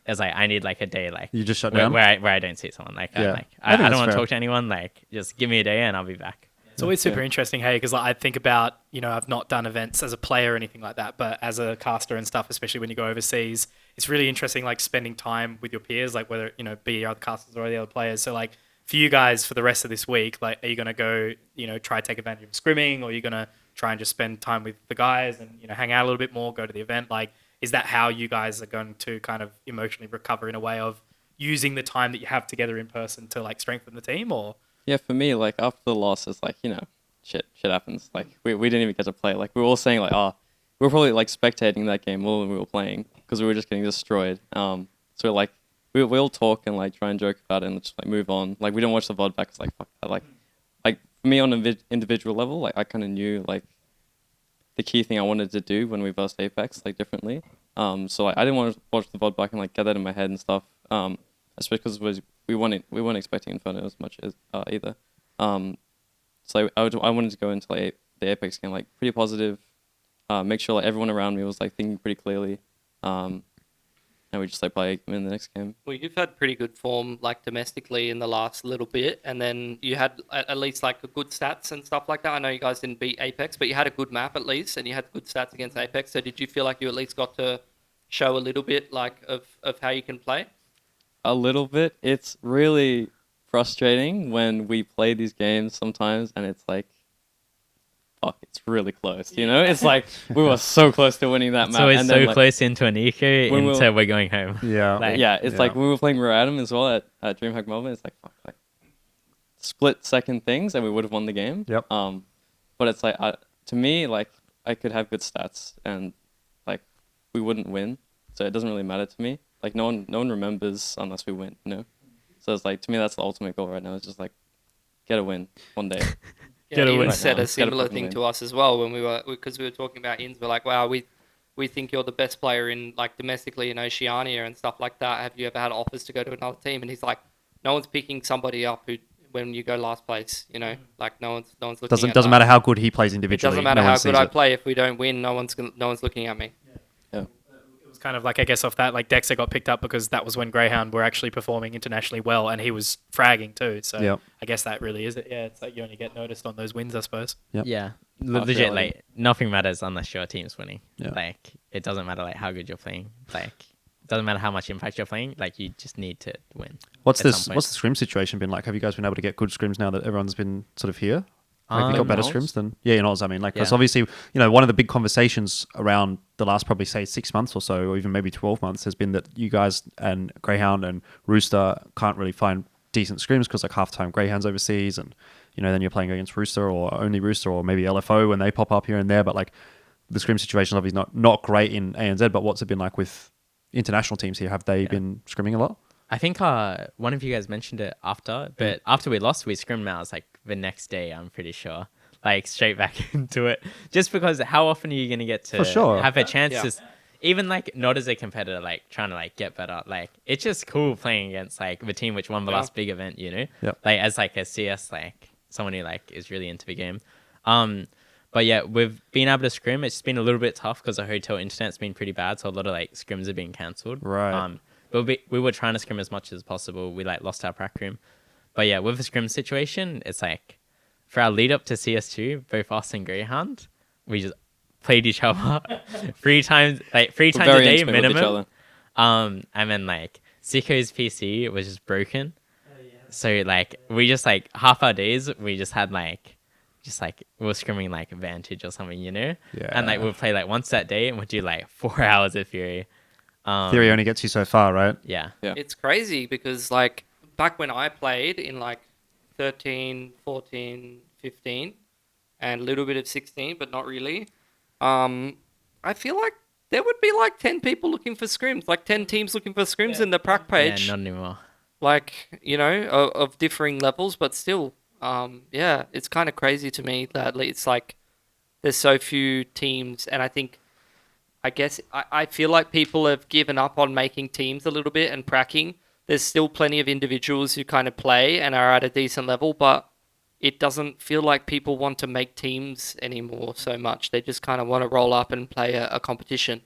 it's like I need like a day like You just shut where, down? where I don't see someone. Like Yeah. I think don't want that's to fair. talk to anyone. Like just give me a day and I'll be back. It's always super interesting, hey, because like, I think about, you know, I've not done events as a player or anything like that, but as a caster and stuff, especially when you go overseas, it's really interesting, like spending time with your peers, like whether, you know, be your other casters or the other players. So like for you guys for the rest of this week, like are you going to go, you know, try to take advantage of scrimming, or are you going to try and just spend time with the guys and, you know, hang out a little bit more, go to the event? Like, is that how you guys are going to kind of emotionally recover in a way of using the time that you have together in person to like strengthen the team? Or Yeah, for me, like after the loss, it's like, you know, shit happens. Like we didn't even get to play. Like we were all saying like, oh, we were probably like spectating that game more than we were playing because we were just getting destroyed. So like we all talk and like try and joke about it and just like move on. Like we don't watch the VOD back. It's like fuck that. Like for me on an individual level, like I kind of knew like the key thing I wanted to do when we versed Apex like differently. So like I didn't want to watch the VOD back and like get that in my head and stuff. Especially because we weren't expecting Inferno as much as either. So I wanted to go into like the Apex game like pretty positive, make sure like everyone around me was like thinking pretty clearly, and we just like play in the next game. Well, you've had pretty good form like domestically in the last little bit, and then you had at least like good stats and stuff like that. I know you guys didn't beat Apex, but you had a good map at least, and you had good stats against Apex. So did you feel like you at least got to show a little bit like of how you can play? A little bit. It's really frustrating when we play these games sometimes, and it's like, fuck, it's really close. You know, it's like we were so close to winning that It's map. always and so then, like, close into an eco when until we're going home. Yeah. Like, yeah, it's like Yeah. when we were playing Random as well at DreamHack Melbourne. It's like fuck, like split second things, and we would have won the game. Yep. But it's like to me, like I could have good stats, and like we wouldn't win, so it doesn't really matter to me. Like no one remembers unless we win, you know. So it's like to me that's the ultimate goal right now. It's just like get a win one day. Yeah, Get a Ian win. said Right now. a similar fucking thing win. to us as well when we were talking about Ins. We're like, wow, we think you're the best player in like domestically in Oceania and stuff like that. Have you ever had offers to go to another team? And he's like, no one's picking somebody up who when you go last place. You know, like no one's looking. Doesn't at matter us. how good he plays It individually. doesn't matter no one how sees good I it. play. If we don't win, no one's looking at me. Yeah. it was kind of like, I guess off that, like Dexter got picked up because that was when Grayhound were actually performing internationally well, and he was fragging too. So Yep. I guess that really is it. Yeah, it's like you only get noticed on those wins, I suppose. Yep. Yeah, feel legit. like- Like nothing matters unless your team's winning. Yeah. Like it doesn't matter like how good you're playing. Like it doesn't matter how much impact you're playing. Like you just need to win. What's at this? some point. What's the scrim situation been like? Have you guys been able to get good scrims now that everyone's been sort of here? Have you got better Knowles? scrims than you know what I mean? Like, because Yeah. obviously, you know, one of the big conversations around the last probably say 6 months or so, or even maybe 12 months, has been that you guys and Grayhound and Rooster can't really find decent scrims because like half the time Greyhound's overseas, and you know then you're playing against Rooster or only Rooster or maybe LFO when they pop up here and there. But like the scrim situation is obviously not great in ANZ. But what's it been like with international teams here? Have they been scrimming a lot? I think one of you guys mentioned it after, but after we lost, we scrimmed out like the next day. I'm pretty sure, like straight back into it, just because how often are you gonna get to For sure. have a chance Yeah. to, even like not as a competitor, like trying to like get better. Like it's just cool playing against like the team which won the Yeah. last big event, you know. Yep. Like as like a CS, like someone who like is really into the game. But yeah, we've been able to scrim. It's been a little bit tough because the hotel internet's been pretty bad, so a lot of like scrims are being cancelled. Right. But we were trying to scrim as much as possible. We like lost our prac room. But yeah, with the scrim situation, it's like for our lead up to CS2, both us and Grayhound, we just played each other three times a We're day very intimate with each minimum. other. And then like Siko's PC was just broken. So like we just like half our days we just had like just like we're scrimming like Advantage or something, you know? Yeah. And like we'll play like once that day and we'll do like 4 hours of Fury. Theory only gets you so far, right? Yeah. Yeah. It's crazy because like back when I played in like 13, 14, 15 and a little bit of 16, but not really. I feel like there would be like 10 people looking for scrims, like 10 teams looking for scrims in the prac page. Yeah, not anymore. Like, you know, of differing levels, but still, yeah, it's kind of crazy to me that it's like there's so few teams, and I guess I feel like people have given up on making teams a little bit and pracking. There's still plenty of individuals who kind of play and are at a decent level, but it doesn't feel like people want to make teams anymore so much. They just kind of want to roll up and play a competition.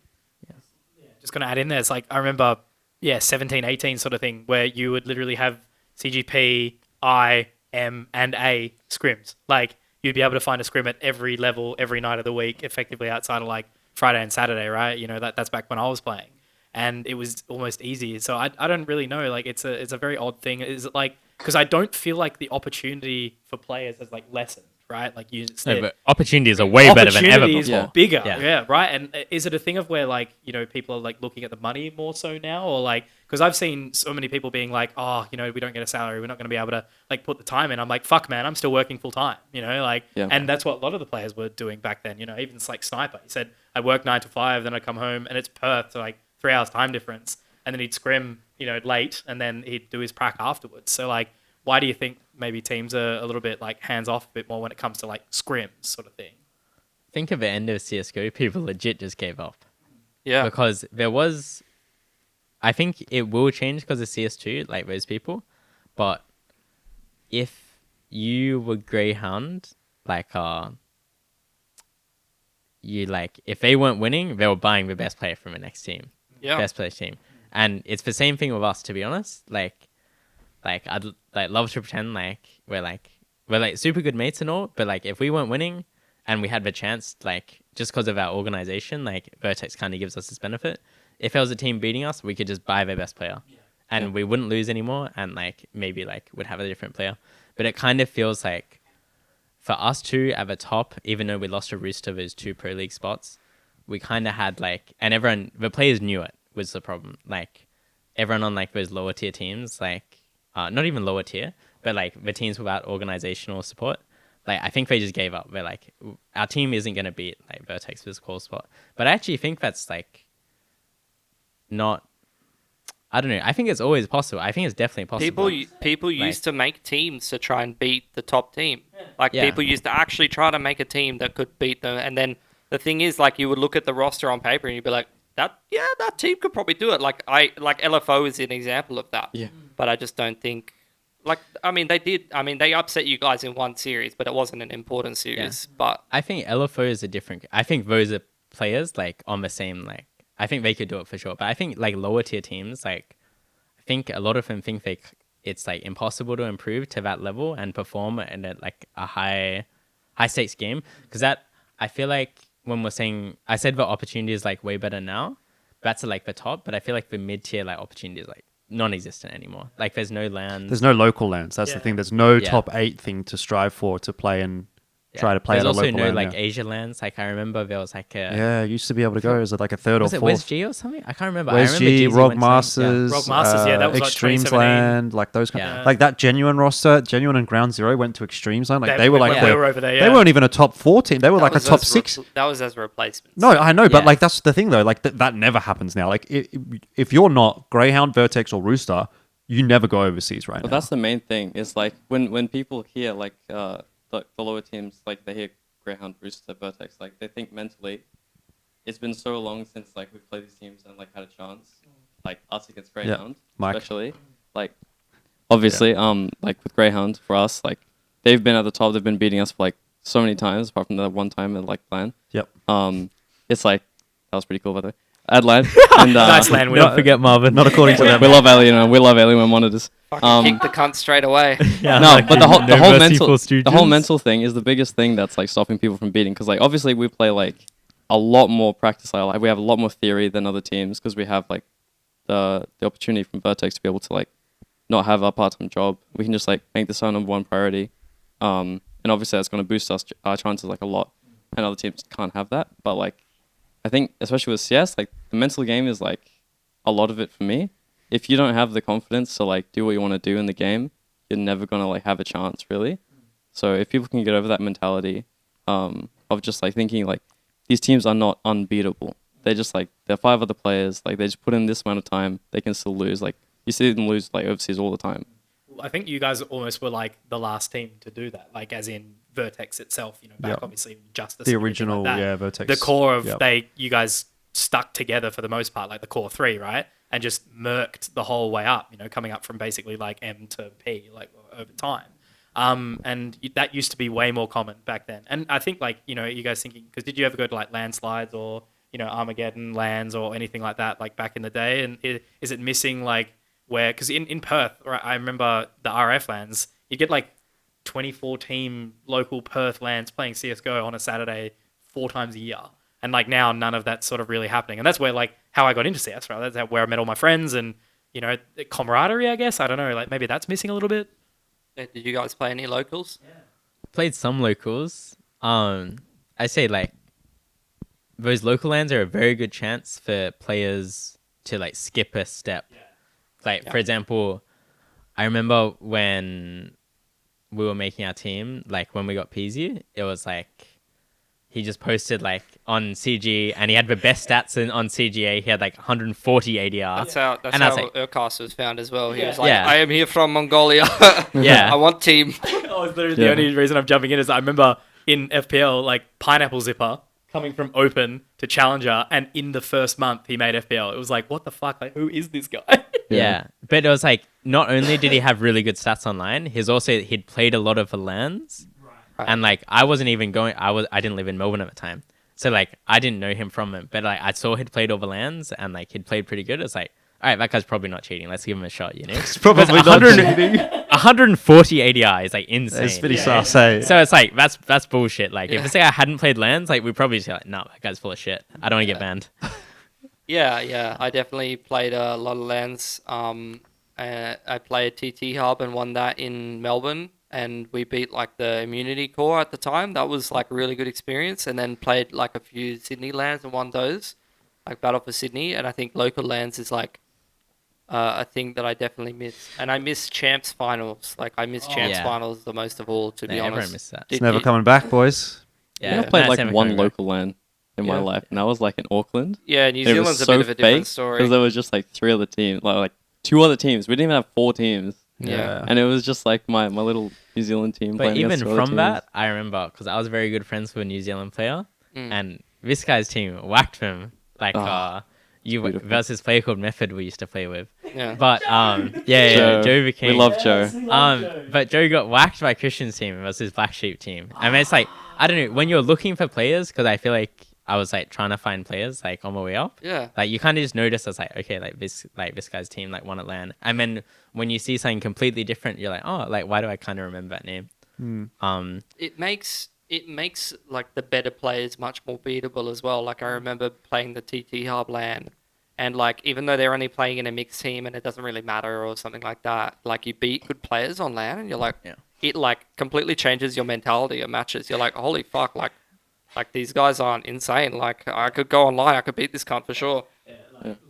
Just going to add in there, it's like, I remember, 17, 18 sort of thing, where you would literally have CGP, I, M, and A scrims. Like, you'd be able to find a scrim at every level, every night of the week, effectively outside of like Friday and Saturday, right? You know, that's back when I was playing. And it was almost easy. So I don't really know. Like, it's a very odd thing. Is it like, because I don't feel like the opportunity for players has like lessened, right? Like you No, but opportunities are way better than ever Opportunities before. bigger, Yeah. yeah, right. And is it a thing of where like, you know, people are like looking at the money more so now, or like, because I've seen so many people being like, oh, you know, we don't get a salary, we're not going to be able to like put the time in. I'm like, fuck, man, I'm still working full time, you know, like, Yeah. and that's what a lot of the players were doing back then. You know, even like Sniper, he said, I work 9 to 5, then I come home, and it's Perth, so like 3 hours time difference, and then he'd scrim, you know, late, and then he'd do his prac afterwards. So like, why do you think maybe teams are a little bit like hands off a bit more when it comes to like scrims sort of thing? Think of the end of CSGO, people legit just gave up. Yeah. Because there was, I think it will change because of CS2, like those people. But if you were Grayhound, like, you like, if they weren't winning, they were buying the best player from the next team. Yeah. Best player team. And it's the same thing with us, to be honest. Like I'd like love to pretend like we're super good mates and all, but like if we weren't winning and we had the chance, like just because of our organization, like Vertex kind of gives us this benefit. If there was a team beating us, we could just buy their best player, and we wouldn't lose anymore, and like maybe like would have a different player. But it kind of feels like for us two at the top, even though we lost to Rooster those 2 Pro League spots, we kind of had like, and everyone, the players knew it was the problem. Like everyone on like those lower tier teams, like. Not even lower tier, but like the teams without organizational support, like I think they just gave up. They're like, our team isn't going to beat like Vertex for this call spot. But I actually think that's like not, I don't know. I think it's always possible. I think it's definitely possible. People used to make teams to try and beat the top team. Like Yeah. people used to actually try to make a team that could beat them. And then the thing is, like, you would look at the roster on paper and you'd be like, that team could probably do it. Like LFO is an example of that. Yeah. But I just don't think, like, I mean, they did. I mean, they upset you guys in one series, but it wasn't an important series. But I think LFO is a different, I think those are players like on the same, like, I think they could do it for sure. But I think like lower tier teams, like, I think a lot of them think it's like impossible to improve to that level and perform in like a high stakes game. Because that, I feel like when we're saying, I said the opportunity is like way better now. That's like the top, but I feel like the mid tier like opportunity is like non-existent anymore. Like there's no LAN. There's no local lands. That's the thing. There's no top 8 thing to strive for to play and try to play There's at a also local no LAN, like yeah. Asia lands. Like I remember there was like a Yeah, you used to be able to go as like a third or was it fourth. West G or something? I can't remember. West I remember G, GZ Rog went to- Masters, Rog Masters, yeah, that was like Extremes 2017. Land, like those kind Yeah. like that Genuine roster, Genuine and Ground Zero went to Extremes Land. Like They they were went- like they the- were over there, They yeah. weren't even a top 4 team. They were like a top 6. That was as replacements. No, I know, but Yeah. like that's the thing though. Like that never happens now. Like if you're not Greyhound, Vertex, or Rooster, you never go overseas right But now. that's the main thing. Is like when people hear like the lower teams, like they hear Greyhound, Rooster, Vertex, like they think mentally, it's been so long since like we've played these teams and like had a chance, like us against Greyhound, Mike. especially. Like obviously, like with Greyhound for us, like they've been at the top. They've been beating us for like so many times, apart from that one time at like LAN. Yep. It's like that was pretty cool by the way. At LAN, and Nice LAN win. Don't forget Marvin. Not according to them. we love Alien. We love Alien monitors. Fucking kick the cunt straight away. Yeah, No, like but the whole Merciful mental Stooges. thing is the biggest thing that's like stopping people from beating, because like obviously we play like a lot more practice. Like we have a lot more theory than other teams because we have like the opportunity from Vertex to be able to like not have a part-time job. We can just like make this our number one priority, and and obviously that's going to boost our chances like a lot, and other teams can't have that. But like, I think especially with CS, like the mental game is like a lot of it for me. If you don't have the confidence to like do what you want to do in the game, you're never gonna like have a chance really. So if people can get over that mentality of just like thinking like these teams are not unbeatable. They're just like they're 5 other players. Like they just put in this amount of time, they can still lose. Like you see them lose like overseas all the time. I think you guys almost were like the last team to do that, like as in Vertex itself, you know, back obviously Justice. The and everything original, like that. yeah, Vertex. The core of you guys stuck together for the most part, like the core 3, right? And just murked the whole way up, you know, coming up from basically like M to P, like over time. And that used to be way more common back then. And I think like, you know, you guys thinking, because did you ever go to like landslides or, you know, Armageddon lands or anything like that, like back in the day? And is it missing like where, because in Perth, right, I remember the RF lands, you get like 24 team local Perth lands playing CSGO on a Saturday 4 times a year. And like now none of that's sort of really happening. And that's where like how I got into CS, right? That's where I met all my friends and, you know, camaraderie, I guess. I don't know, like maybe that's missing a little bit. Yeah, did you guys play any locals? Played some locals. I say like those local lands are a very good chance for players to like skip a step. Like for example, I remember when we were making our team, like when we got Peasy, it was like he just posted like on CG and he had the best stats on CGA. He had like 140 ADR. That's how Urcast was found as well. He was like, Yeah. I am here from Mongolia. Yeah. I want team. Oh, literally the only reason I'm jumping in is I remember in FPL, like Pineapple Zipper coming from Open to Challenger, and in the first month he made FPL. It was like, what the fuck? Like, who is this guy? Yeah. But it was like, not only did he have really good stats online, he'd played a lot of the lands. Right. And like, I wasn't even going, I didn't live in Melbourne at the time. So like, I didn't know him from him, but like, I saw he'd played all the lands and like, he'd played pretty good. It's like, all right, that guy's probably not cheating. Let's give him a shot, you know? It's probably not cheating. 140 ADR is like insane. It's pretty sus, eh? So it's like, that's bullshit. Like, if it's like I hadn't played lands, like, we'd probably just be like, no, that guy's full of shit. I don't want to get banned. Yeah. I definitely played a lot of lands. I played TT Hub and won that in Melbourne. And we beat like the immunity core at the time. That was like a really good experience. And then played like a few Sydney lands and won those, like Battle for Sydney. And I think local lands is like a thing that I definitely miss. And I miss Champs Finals. Like I miss Champs Finals the most of all, to be honest. Everyone missed that. It's never coming back, boys. I played like one local LAN in my life, and that was like in Auckland. Yeah, New Zealand's a bit of a different story. Because there was just like 3 other teams, like 2 other teams. We didn't even have 4 teams. Yeah. And it was just like my little New Zealand team. But even from from that, I remember, because I was very good friends with a New Zealand player, and this guy's team whacked him. Like, versus player called Method we used to play with. Yeah. But, Joe became... We love Joe. But Joe got whacked by Christian's team versus Black Sheep team. I mean, it's like, I don't know, when you're looking for players, because I feel like I was like trying to find players like on my way up. Yeah. Like you kind of just notice it's like, okay, like this guy's team like won at LAN. And then when you see something completely different, you're like, oh, like why do I kind of remember that name? It makes like the better players much more beatable as well. Like I remember playing the TT Hub LAN, and like even though they're only playing in a mixed team and it doesn't really matter or something like that, like you beat good players on LAN and you're like, it like completely changes your mentality of matches. You're like, holy fuck, like these guys aren't insane. Like I could go online, I could beat this cunt for sure.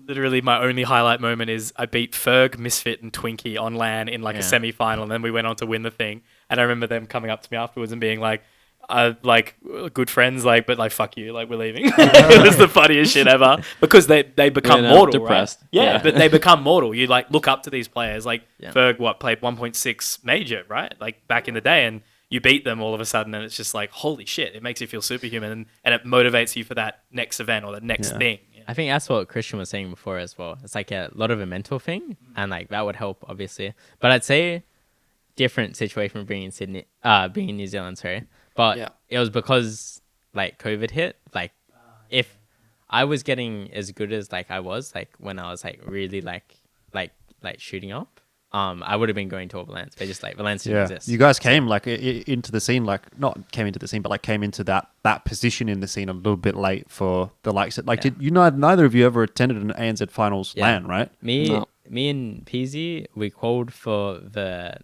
Literally, my only highlight moment is I beat Ferg, Misfit, and Twinkie on LAN in like a semi-final, and then we went on to win the thing. And I remember them coming up to me afterwards and being like good friends, like, but like, fuck you, like, we're leaving. It was the funniest shit ever because they become mortal, depressed. Right? Yeah, but they become mortal. You like look up to these players. Like Ferg, played 1.6 major, right? Like back in the day, and you beat them all of a sudden, and it's just like, holy shit! It makes you feel superhuman, and it motivates you for that next event or the next thing. I think that's what Christian was saying before as well. It's like a lot of a mental thing, and like that would help obviously. But I'd say different situation from being in Sydney, being in New Zealand, sorry. But it was because like COVID hit. Like if I was getting as good as like I was like when I was like really like shooting up, I would have been going to all the lands, but just like the lands didn't exist. You guys came like into the scene, like not came into the scene, but like came into that position in the scene a little bit late for the likes of like. Did you know neither of you ever attended an ANZ finals LAN, right? Me and Peasy, we qualified for the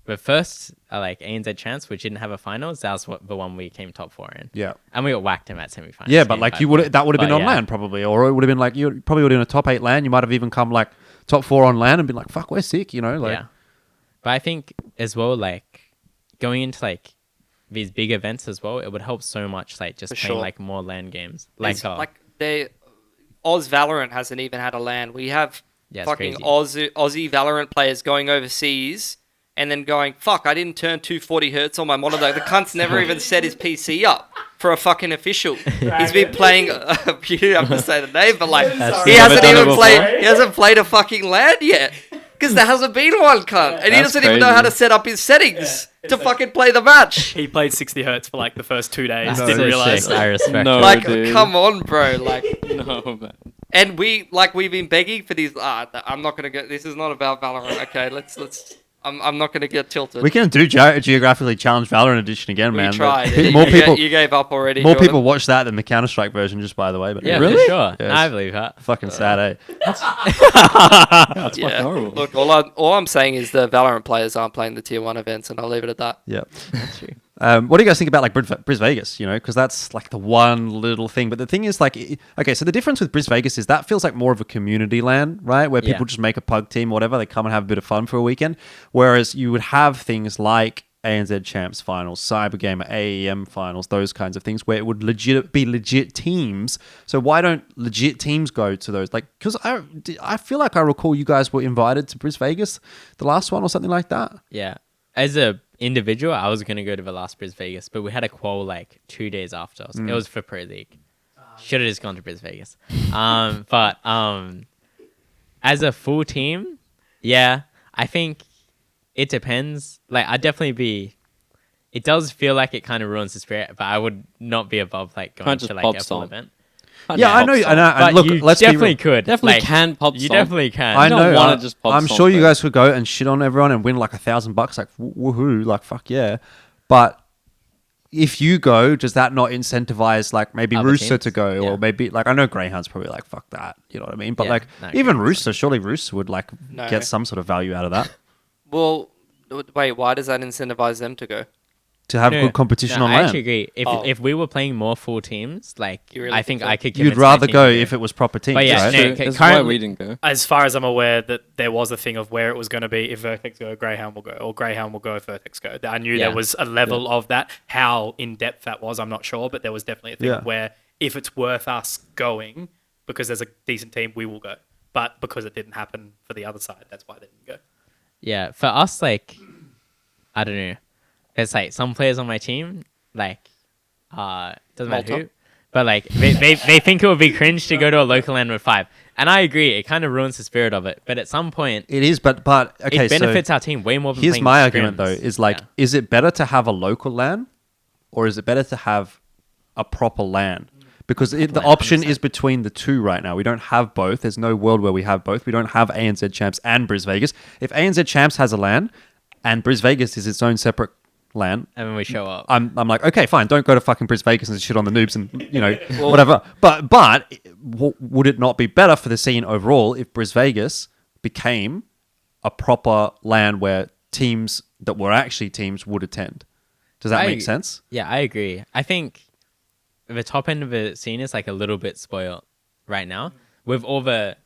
But first, like ANZ Champs, which didn't have a finals, that was the one we came top 4 in. Yeah. And we got whacked him at semi-finals. Yeah, but like that would have been on yeah. LAN probably, or it would have been like you probably would have been a top 8 LAN. You might have even come like top 4 on LAN and been like, fuck, we're sick, you know? Like, yeah. But I think as well, like going into like these big events as well, it would help so much, like just For playing sure. like more LAN games. Like Oz Valorant hasn't even had a LAN. We have it's fucking crazy. Aussie Valorant players going overseas and then going, fuck, I didn't turn 240 hertz on my monitor. The cunt's never even set his PC up for a fucking official. He's been playing. You don't have to say the name, but like he hasn't played a fucking LAN yet. Because there hasn't been one, cunt. And he doesn't even know how to set up his settings to fucking play the match. He played 60 hertz for like the first 2 days. That's Didn't so realize. sick. I respect No. it. Like, dude. come on, bro. Like, No, man. and we've been begging for these. I'm not gonna get. This is not about Valorant. Okay, let's. I'm not gonna get tilted. we can do Geographically Challenged Valorant edition again, We man. tried. But You- more you people, You gave up already. more Jordan. people watch that than the Counter-Strike version, just by the way. But Yeah, Really? for sure. Yes. I believe that. fucking sad, eh? That's fucking horrible. Look, all I'm saying is the Valorant players aren't playing the tier 1 events, and I'll leave it at that. Yeah. That's true. What do you guys think about like Brisvegas? You know, because that's like the one little thing. But the thing is, like, okay, so the difference with Brisvegas is that feels like more of a community LAN, right? Where people Yeah. just make a pug team, or whatever. They come and have a bit of fun for a weekend. Whereas you would have things like ANZ Champs finals, Cybergamer, AEM finals, those kinds of things, where it would be legit teams. So why don't legit teams go to those? Like, because I feel like I recall you guys were invited to Brisvegas, the last one or something like that. Yeah. As a individual, I was going to go to the last Brisvegas, but we had a qual like 2 days after. It was for Pro League. Should have just gone to Brisvegas. But as a full team, yeah, I think it depends. Like, I'd definitely be... It does feel like it kind of ruins the spirit, but I would not be above like going Can't to just like pop a full stomp. event. Yeah, I know. And But look, you let's be definitely real. could. Definitely Like, can pop You stomp. definitely can. I don't know. wanna just pop I'm stomp, sure you though. guys could go and shit on everyone and win like $1,000. Like woohoo! Like fuck yeah! But if you go, does that not incentivize like maybe Other Rooster teams? to go, Yeah. or maybe like I know Greyhound's probably like fuck that, you know what I mean? But Yeah, like no, even Greyhound's Rooster, surely Rooster would like No. get some sort of value out of that Well, wait, why does that incentivize them to go? to have No, good competition no, on I LAN. actually agree. If we were playing more full teams, like You really I think think so? I could. You'd convince my rather team go to if it was proper teams, But yeah, right? no, True. okay, That's why currently- we didn't go. As far as I'm aware, that there was a thing of where it was going to be. If Vertex go, Grayhound will go, or Grayhound will go if Vertex go. I knew Yeah. there was a level of that. How in depth that was, I'm not sure, but there was definitely a thing Yeah. where if it's worth us going because there's a decent team, we will go. But because it didn't happen for the other side, that's why they didn't go. Yeah, for us, like, I don't know. It's like some players on my team, like, doesn't matter Malta. who, but like they think it would be cringe to go to a local LAN with 5, and I agree. It kind of ruins the spirit of it. But at some point, It is, but okay. it benefits our team way more. Than Here's playing my argument though: scrims. is like, Yeah. is it better to have a local LAN, or is it better to have a proper LAN? Because the LAN, option 100%. is between the two right now. We don't have both. There's no world where we have both. We don't have ANZ Champs and Brisvegas. If ANZ Champs has a LAN and Brisvegas is its own separate LAN, and when we show up, I'm like, okay, fine. Don't go to fucking Brisvegas and shit on the noobs and whatever. But would it not be better for the scene overall if Brisvegas became a proper LAN where teams that were actually teams would attend? Does that make sense? Yeah, I agree. I think the top end of the scene is like a little bit spoiled right now with all the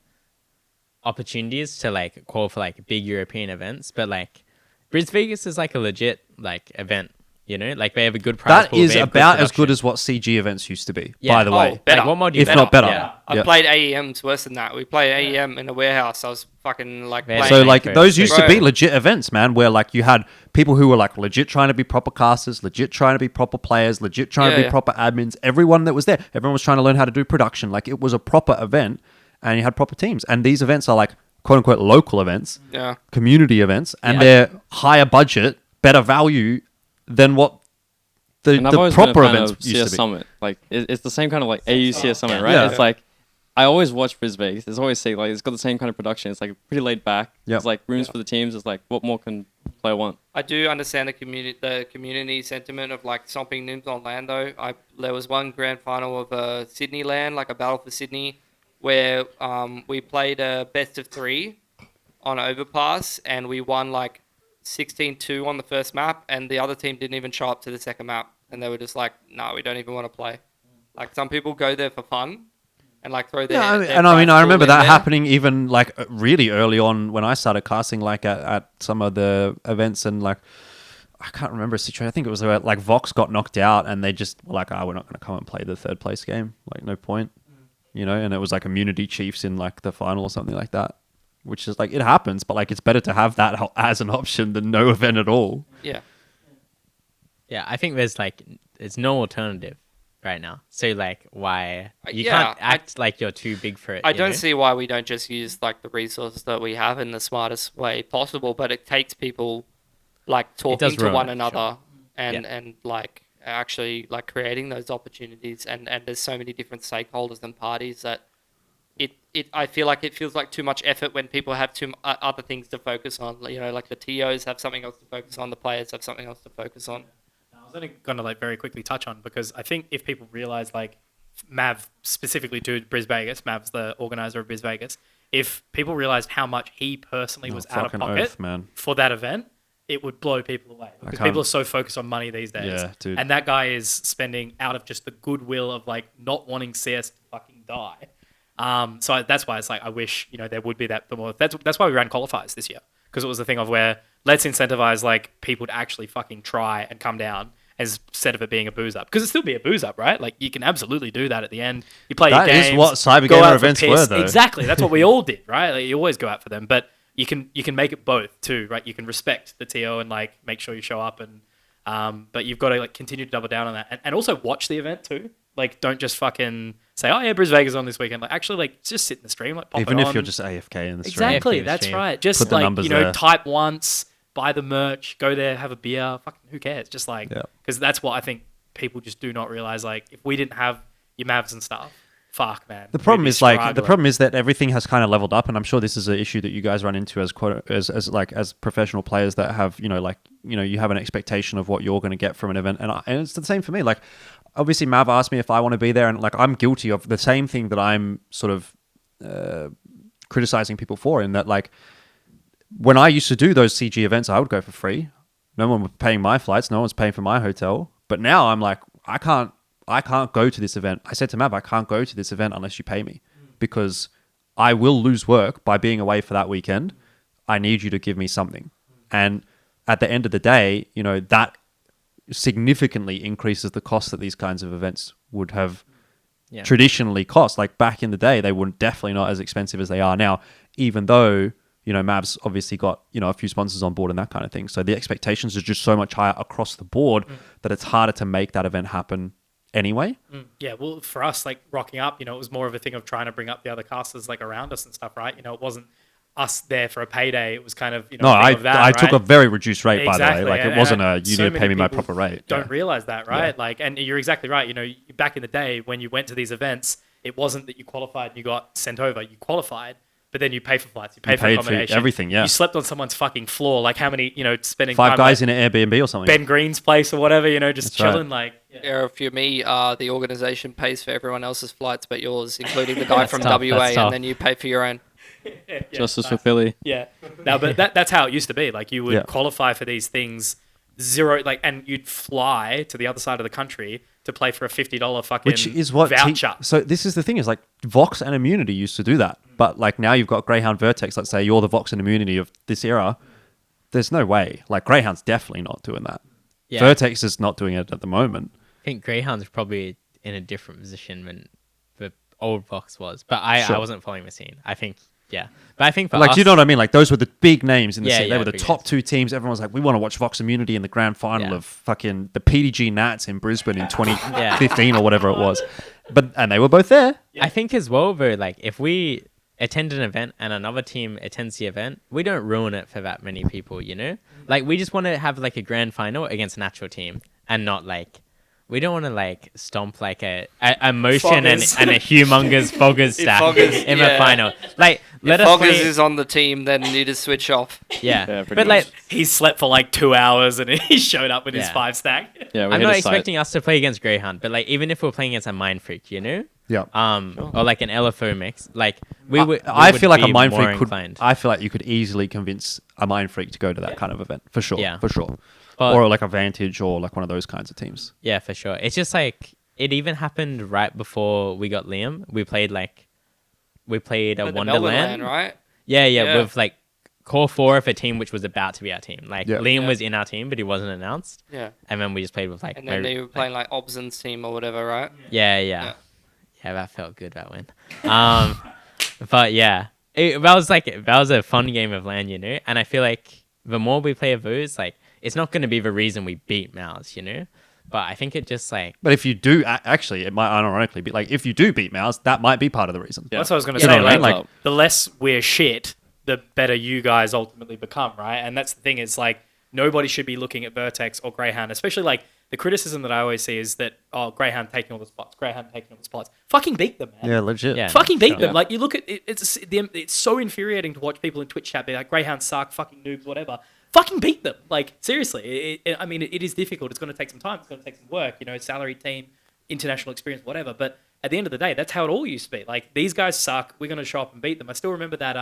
opportunities to like call for like big European events, but like Brisvegas is like a legit like event, you know, like they have a good prize That pool, is they have about good as good production. as what CG events used to be, Yeah. by the Oh, way. better. Like, what more do you If want? not better. Yeah. I Yeah. played AEMs worse than that. We played AEM in a warehouse. I was fucking like Yeah. playing. So Playing like for- those used to be Bro. legit events, man, where like you had people who were like legit trying to be proper casters, legit trying to be proper players, legit trying to be Yeah. proper admins. Everyone that was there, everyone was trying to learn how to do production. Like it was a proper event, and you had proper teams. And these events are like quote unquote local events, Yeah. community events, and Yeah. they're higher budget, better value than what And I've the always been a proper fan events of used CS to be. Summit. Like it's the same kind of like AU CS Summit, right? Yeah. It's like I always watch Brisvegas. It's always say like it's got the same kind of production. It's like pretty laid back. Yep. It's like rooms for the teams. It's like what more can player want? I do understand the community sentiment of like stomping nims on LAN though. There was one grand final of Sydney LAN, like a battle for Sydney, where we played a best of 3 on Overpass and we won like 16-2 on the first map, and the other team didn't even show up to the second map, and they were just like, no, we don't even want to play. Like, some people go there for fun and like throw their, Yeah, their and I mean, prize I remember pool in that there. happening even like really early on when I started casting, like at some of the events, and like I can't remember a situation. I think it was about, like Vox got knocked out, and they just were like, "Oh, we're not going to come and play the third place game. Like, no point." You know, and it was like Immunity Chiefs in like the final or something like that, which is like, it happens, but like it's better to have that as an option than no event at all. Yeah. Yeah, I think there's no alternative right now. So like, why you Yeah, can't act like you're too big for it? I you don't know? see why we don't just use like the resources that we have in the smartest way possible, but it takes people like talking does to ruin one it, another Yeah. and like actually like creating those opportunities, and there's so many different stakeholders and parties that I feel like it feels like too much effort when people have other things to focus on. You know, like the TOs have something else to focus on, the players have something else to focus on. I was only going to like very quickly touch on, because I think if people realize, like Mav specifically to Brisvegas, Mav's the organizer of Brisvegas, if people realized how much he personally was out of fucking pocket oath, man. for that event, it would blow people away, because people are so focused on money these days. Yeah, dude. And that guy is spending out of just the goodwill of like not wanting CS to fucking die. So that's why it's like, I wish, you know, there would be that more. That's why we ran qualifiers this year, because it was the thing of where let's incentivize like people to actually fucking try and come down instead of it being a booze up, because it still be a booze up, right? Like you can absolutely do that at the end. You play your That games. is what Cyber go Gamer out for events piss. were, though. Exactly, that's what we all did, right? Like, you always go out for them, but you can make it both too, right? You can respect the TO and like make sure you show up, and but you've got to like continue to double down on that, and also watch the event too. Like, don't just fucking say, "Oh yeah, Brisvegas on this weekend." Like, actually, like just sit in the stream, like pop Even it if on. you're just AFK in the stream. Exactly, AFK that's stream. right. Just Put the like, numbers you know, there. type once, buy the merch, go there, have a beer. Fucking who cares? Just like, Yeah. because that's what I think people just do not realize. Like, if we didn't have your Mavs and stuff, fuck, man. The problem we'd be is like the struggling. problem is that everything has kind of leveled up, and I'm sure this is an issue that you guys run into as as professional players that have, you know, like, you know, you have an expectation of what you're going to get from an event, and it's the same for me. Like, obviously Mav asked me if I want to be there, and like I'm guilty of the same thing that I'm sort of criticizing people for, in that like when I used to do those CG events, I would go for free. No one was paying my flights, no one's paying for my hotel. But now I'm like, I can't go to this event. I said to Mav, I can't go to this event unless you pay me, because I will lose work by being away for that weekend. I need you to give me something. And at the end of the day, you know, that significantly increases the cost that these kinds of events would have traditionally cost. Like back in the day, they were definitely not as expensive as they are now, even though, you know, Mav's obviously got, you know, a few sponsors on board and that kind of thing. So the expectations are just so much higher across the board that it's harder to make that event happen anyway. Yeah, well, for us, like rocking up, you know, it was more of a thing of trying to bring up the other casters like around us and stuff, right? You know, it wasn't us there for a payday. It was kind of, you know, No, a thing of that, I took a right? very reduced rate, by the way. Exactly, Like, and- it wasn't and you so need to pay many me my people proper rate. Don't Yeah. realize that, right? Yeah. Like, and you're exactly right. You know, back in the day when you went to these events, it wasn't that you qualified and you got sent over. You qualified, but then you pay for flights, you pay for paid for accommodation, everything, yeah. You slept on someone's fucking floor. Like, how many, you know, spending 5 time guys like in an Airbnb or something. Ben Green's place or whatever, you know, just That's right. chilling. Like, Yeah, if you're me, the organisation pays for everyone else's flights but yours, including the guy from tough, WA, that's tough. and then you pay for your own. yeah, Justice nice. for Philly. Yeah. No, but that's how it used to be. Like, you would Yeah. qualify for these things zero, like, and you'd fly to the other side of the country to play for a $50 fucking Which is what voucher. so this is the thing, is like Vox and Immunity used to do that, but like now you've got Grayhound, Vertex. Let's say you're the Vox and Immunity of this era. There's no way. Like, Grayhound's definitely not doing that. Yeah. Vertex is not doing it at the moment. I think Greyhound's probably in a different position than the old Vox was, but I Sure. wasn't following the scene. I think, yeah, but I think for Like, us, do you know what I mean? Like, those were the big names in the Yeah, scene. They yeah, were the big top names. 2 teams. Everyone was like, we want to watch Vox Immunity in the grand final Yeah. of fucking the PDG Nats in Brisbane in 2015 or whatever it was. And they were both there. I think as well, though, like if we attend an event and another team attends the event, we don't ruin it for that many people, you know? Like, we just want to have like a grand final against a natural team, and not like, we don't want to like stomp like a motion and Foggers. a humongous Foggers stack Foggers, in yeah. the final. Like, let If us Foggers play. is on the team, then you just switch off. Yeah, Yeah, pretty but like, much. He slept for like 2 hours and he showed up with his Yeah. 5 stack. Yeah, we I'm hit not a site. expecting us to play against Greyhound, but like even if we're playing against a Mind Freak, you know, Yeah. Or like an LFO mix. Like we would. I we feel would like a be Mind more Freak could. inclined. I feel like you could easily convince a Mind Freak to go to that kind of event for sure. Yeah. For sure. But- Or like a Vantage or like one of those kinds of teams. Yeah, for sure. It's just like it even happened right before we got Liam. We played a At the Melbourne Wonderland, LAN, right? Yeah, with like core 4 of a team which was about to be our team. Like Yeah. Liam Yeah. was in our team, but he wasn't announced. Yeah. And then we just played with like. And then they were playing like Obson's team or whatever, right? Yeah, that felt good, that win. But yeah, that was a fun game of LAN, you know. And I feel like the more we play of those, like it's not going to be the reason we beat Mouz, you know. But I think it just like But if you do, actually, it might unironically be like if you do beat Mouse, that might be part of the reason. That's what I was going to You know say. what I mean? Like, the less we're shit, the better you guys ultimately become, right? And that's the thing is like nobody should be looking at Vertex or Grayhound, especially like the criticism that I always see is that Grayhound taking all the spots, Grayhound taking all the spots. Fucking beat them, man. Yeah, legit. Yeah. Fucking beat Sure. them. Like you look at it, it's so infuriating to watch people in Twitch chat be like Greyhound suck, fucking noobs, whatever. Fucking beat them. Like seriously, I mean, it is difficult. It's going to take some time. It's going to take some work. You know, salary team, international experience, whatever. But at the end of the day, that's how it all used to be. Like these guys suck. We're going to show up and beat them. I still remember that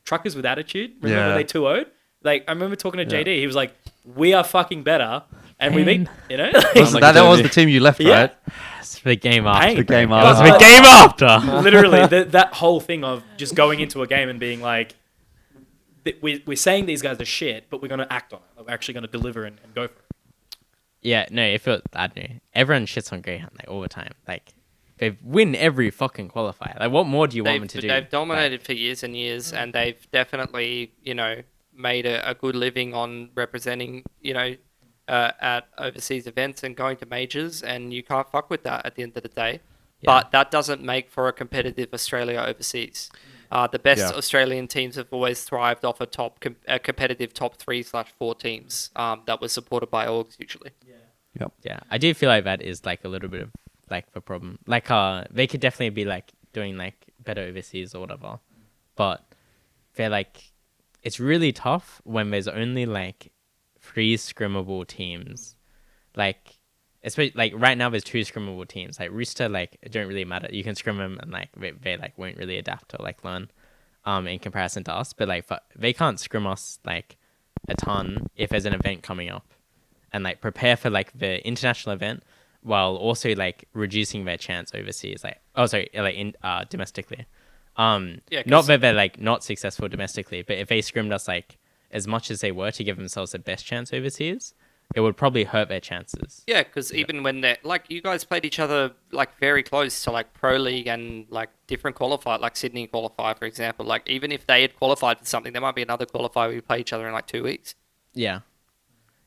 Truckers with Attitude. Remember Yeah. when they 2-0'd? Like I remember talking to JD. He was like, "We are fucking better," and we beat. You know. That was the team you left, Yeah. right? it's the game after. Pain. The game But- after. It's the game after. Literally, that whole thing of just going into a game and being like, we're saying these guys are shit, but we're going to act on it. Like, we're actually going to deliver and go for it. Yeah, no, I don't know. Everyone shits on Greyhound like all the time. Like they win every fucking qualifier. Like what more do you want them to do? They've dominated for years and years, and they've definitely, you know, made a good living on representing, you know, at overseas events and going to majors, and you can't fuck with that at the end of the day. Yeah. But that doesn't make for a competitive Australia overseas. The best Australian teams have always thrived off a competitive top 3/4 teams that was supported by orgs usually. Yeah, I do feel like that is like a little bit of like the problem. Like they could definitely be like doing like better overseas or whatever, but they're like it's really tough when there's only like 3 scrimmable teams. Like especially like right now there's 2 scrimmable teams. Like Rooster, like it don't really matter. You can scrim them and like they like won't really adapt or like learn in comparison to us. But like they can't scrim us like a ton if there's an event coming up and like prepare for like the international event while also like reducing their chance overseas. Like domestically. Not that they're like not successful domestically, but if they scrimmed us like as much as they were to give themselves the best chance overseas, it would probably hurt their chances. Yeah, because even when they're like, you guys played each other like very close to like Pro League and like different qualifier, like Sydney qualifier, for example. Like even if they had qualified for something, there might be another qualifier where we play each other in like 2 weeks. Yeah,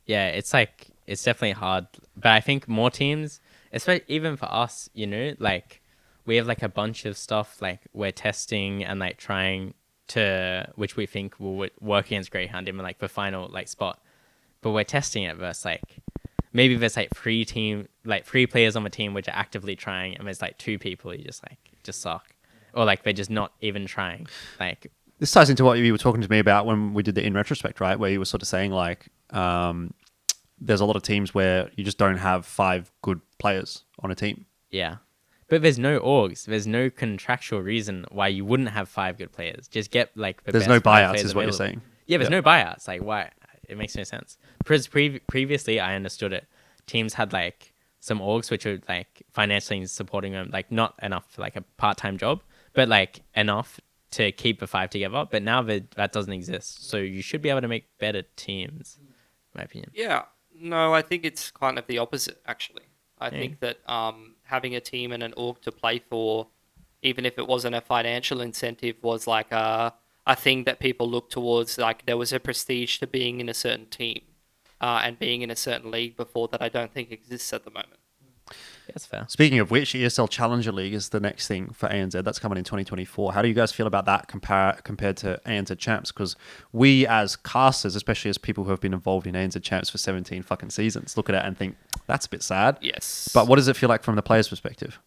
it's like it's definitely hard, but I think more teams, especially even for us, you know, like we have like a bunch of stuff like we're testing and like trying to, which we think will work against Greyhound in like the final like spot. But we're testing it versus like maybe there's like 3 players on the team which are actively trying, and there's like 2 people who just suck, or like they're just not even trying. Like This ties into what you were talking to me about when we did the in retrospect, right? Where you were sort of saying like there's a lot of teams where you just don't have 5 good players on a team. yeah, but there's no orgs. There's no contractual reason why you wouldn't have 5 good players. Just get like the There's best no 5 buyouts, players is what you're available. saying. Yeah, there's no buyouts. Like why? It makes no sense. Because previously, I understood it. Teams had like some orgs which were like financially supporting them, like not enough for like a part-time job, but like enough to keep the 5 together. But now that doesn't exist, so you should be able to make better teams, in my opinion. Yeah, no, I think it's kind of the opposite actually. I think that having a team and an org to play for, even if it wasn't a financial incentive, was like a thing that people look towards. Like there was a prestige to being in a certain team and being in a certain league before that I don't think exists at the moment. Yeah, that's fair. Speaking of which, ESL Challenger League is the next thing for ANZ. That's coming in 2024. How do you guys feel about that compared to ANZ Champs? Because we as casters, especially as people who have been involved in ANZ Champs for 17 fucking seasons, look at it and think, that's a bit sad. Yes. But what does it feel like from the player's perspective?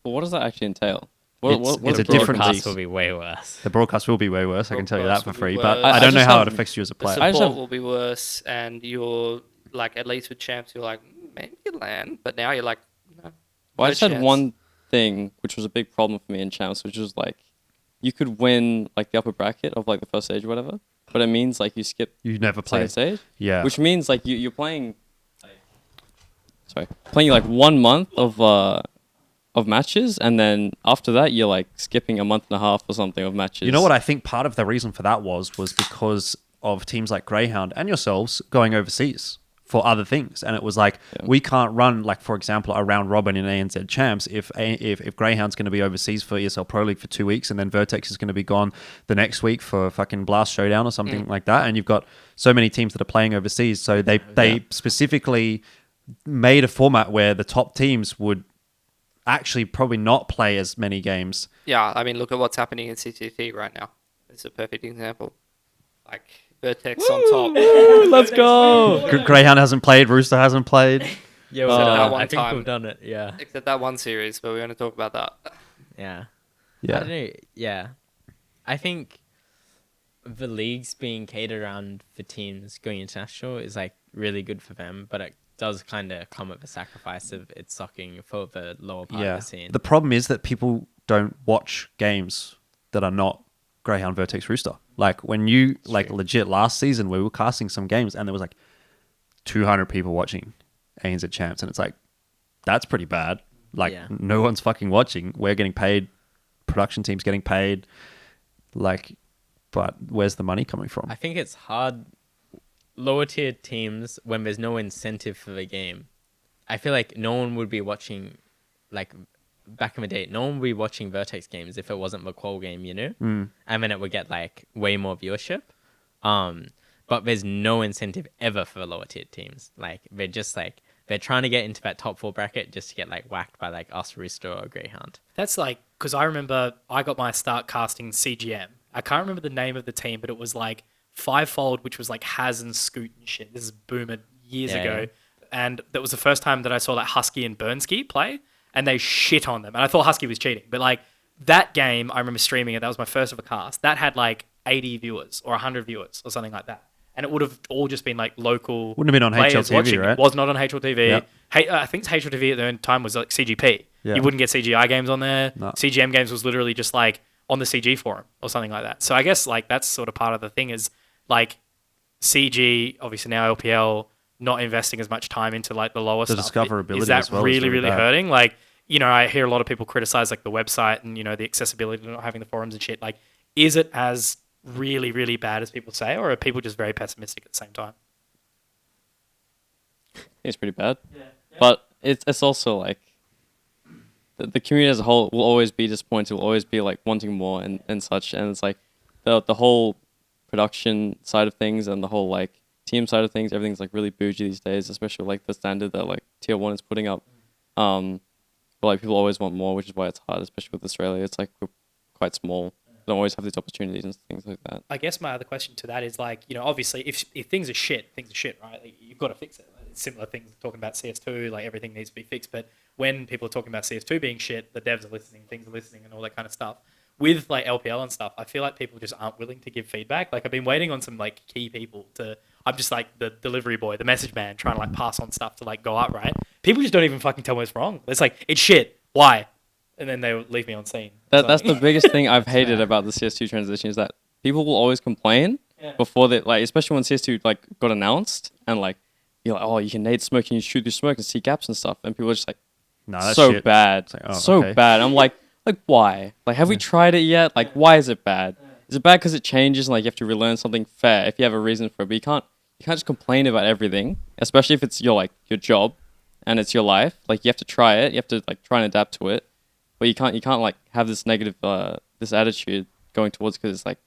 But what does that actually entail? It's a different broadcast league. will be way worse. The broadcast will be way worse, I can tell you that Broadcast for will be free. But worse. I don't I know just how have- it affects you as a the player. I just support have- will be worse, and you're like, at least with champs, you're like, maybe you land, but now you're like, no. Well, I no just had chance. one thing, which was a big problem for me in champs, which was like, you could win like the upper bracket of like the first stage or whatever, but it means like you skip You never second played. stage. Yeah. Which means like you're playing, playing like 1 month of matches, and then after that you're like skipping a month and a half or something of matches. You know what I think part of the reason for that was because of teams like Grayhound and yourselves going overseas for other things. And it was like, we can't run, like, for example, a round robin in ANZ champs if Greyhound's going to be overseas for ESL Pro League for 2 weeks, and then Vertex is going to be gone the next week for fucking Blast Showdown or something like that. And you've got so many teams that are playing overseas. So they specifically made a format where the top teams would actually probably not play as many games. Yeah, I mean, look at what's happening in CTT right now. It's a perfect example. Like, Vertex on top. Let's go. Greyhound hasn't played, Rooster hasn't played. Yeah, Except that one I think time. we've done it. Yeah. Except that one series, but we're going to talk about that. Yeah. I Yeah. don't know. Yeah. I think the leagues being catered around for teams going international is like really good for them, but it does kind of come at the sacrifice of it sucking for the lower part of the scene. The problem is that people don't watch games that are not Greyhound, Vertex, Rooster. Like when you legit last season, we were casting some games and there was like 200 people watching ANZ champs, and it's like, that's pretty bad. Like no one's fucking watching. We're getting paid. Production team's getting paid. Like, but where's the money coming from? I think it's hard. Lower tier teams, when there's no incentive for the game, I feel like no one would be watching, like back in the day, no one would be watching Vertex games if it wasn't the qual game, you know? And then it would get like way more viewership. But there's no incentive ever for the lower tier teams. Like they're just like, they're trying to get into that top 4 bracket just to get like whacked by like us, Rooster or Greyhound. That's like, because I remember I got my start casting CGM. I can't remember the name of the team, but it was like Fivefold, which was like Haz and Scoot and shit. This is Boomer years ago. And that was the first time that I saw like Husky and Burnski play, and they shit on them. And I thought Husky was cheating. But like that game, I remember streaming it. That was my first ever cast. That had like 80 viewers or 100 viewers or something like that. And it would have all just been like local. Wouldn't have been on players HLTV, watching. right? It was not on HLTV. Yep. I think HLTV at the time was like CGP. Yeah. You wouldn't get CGI games on there. No. CGM games was literally just like on the CG forum or something like that. So I guess like that's sort of part of the thing is like CG, obviously now LPL, not investing as much time into like the lower The stuff. discoverability Is that as well is really, really really bad. hurting? Like, you know, I hear a lot of people criticize like the website and, you know, the accessibility to not having the forums and shit. Like, is it as really, really bad as people say, or are people just very pessimistic at the same time? It's pretty bad. But it's also like the community as a whole will always be disappointed, will always be like wanting more and such. And it's like the whole production side of things and the whole like team side of things, everything's like really bougie these days, especially like the standard that like tier 1 is putting up. But like people always want more, which is why it's hard, especially with Australia. It's like we're quite small. Don't always have these opportunities and things like that. I guess my other question to that is like, you know, obviously if things are shit, right? Like, you've got to fix it. Like, it's similar things talking about CS2, like everything needs to be fixed. But when people are talking about CS2 being shit, the devs are listening, things are listening and all that kind of stuff. With like LPL and stuff, I feel like people just aren't willing to give feedback. Like I've been waiting on some like key people I'm just like the delivery boy, the message man, trying to like pass on stuff to like go up, right? People just don't even fucking tell me what's wrong. It's like, it's shit. Why? And then they leave me on scene. That's the biggest thing I've hated about the CS2 transition is that people will always complain before they like, especially when CS2 like got announced and like you're like, oh, you can nade smoke and you shoot through smoke and see gaps and stuff, and people are just like, No, that's so shit. bad, It's like, oh, so okay. bad. I'm like why? Like, have we tried it yet? Like, why is it bad? Is it bad because it changes and like you have to relearn something fair if you have a reason for it? But you can't just complain about everything, especially if it's your job and it's your life. Like you have to try it, you have to like try and adapt to it. But you can't like have this negative this attitude going towards, because it's like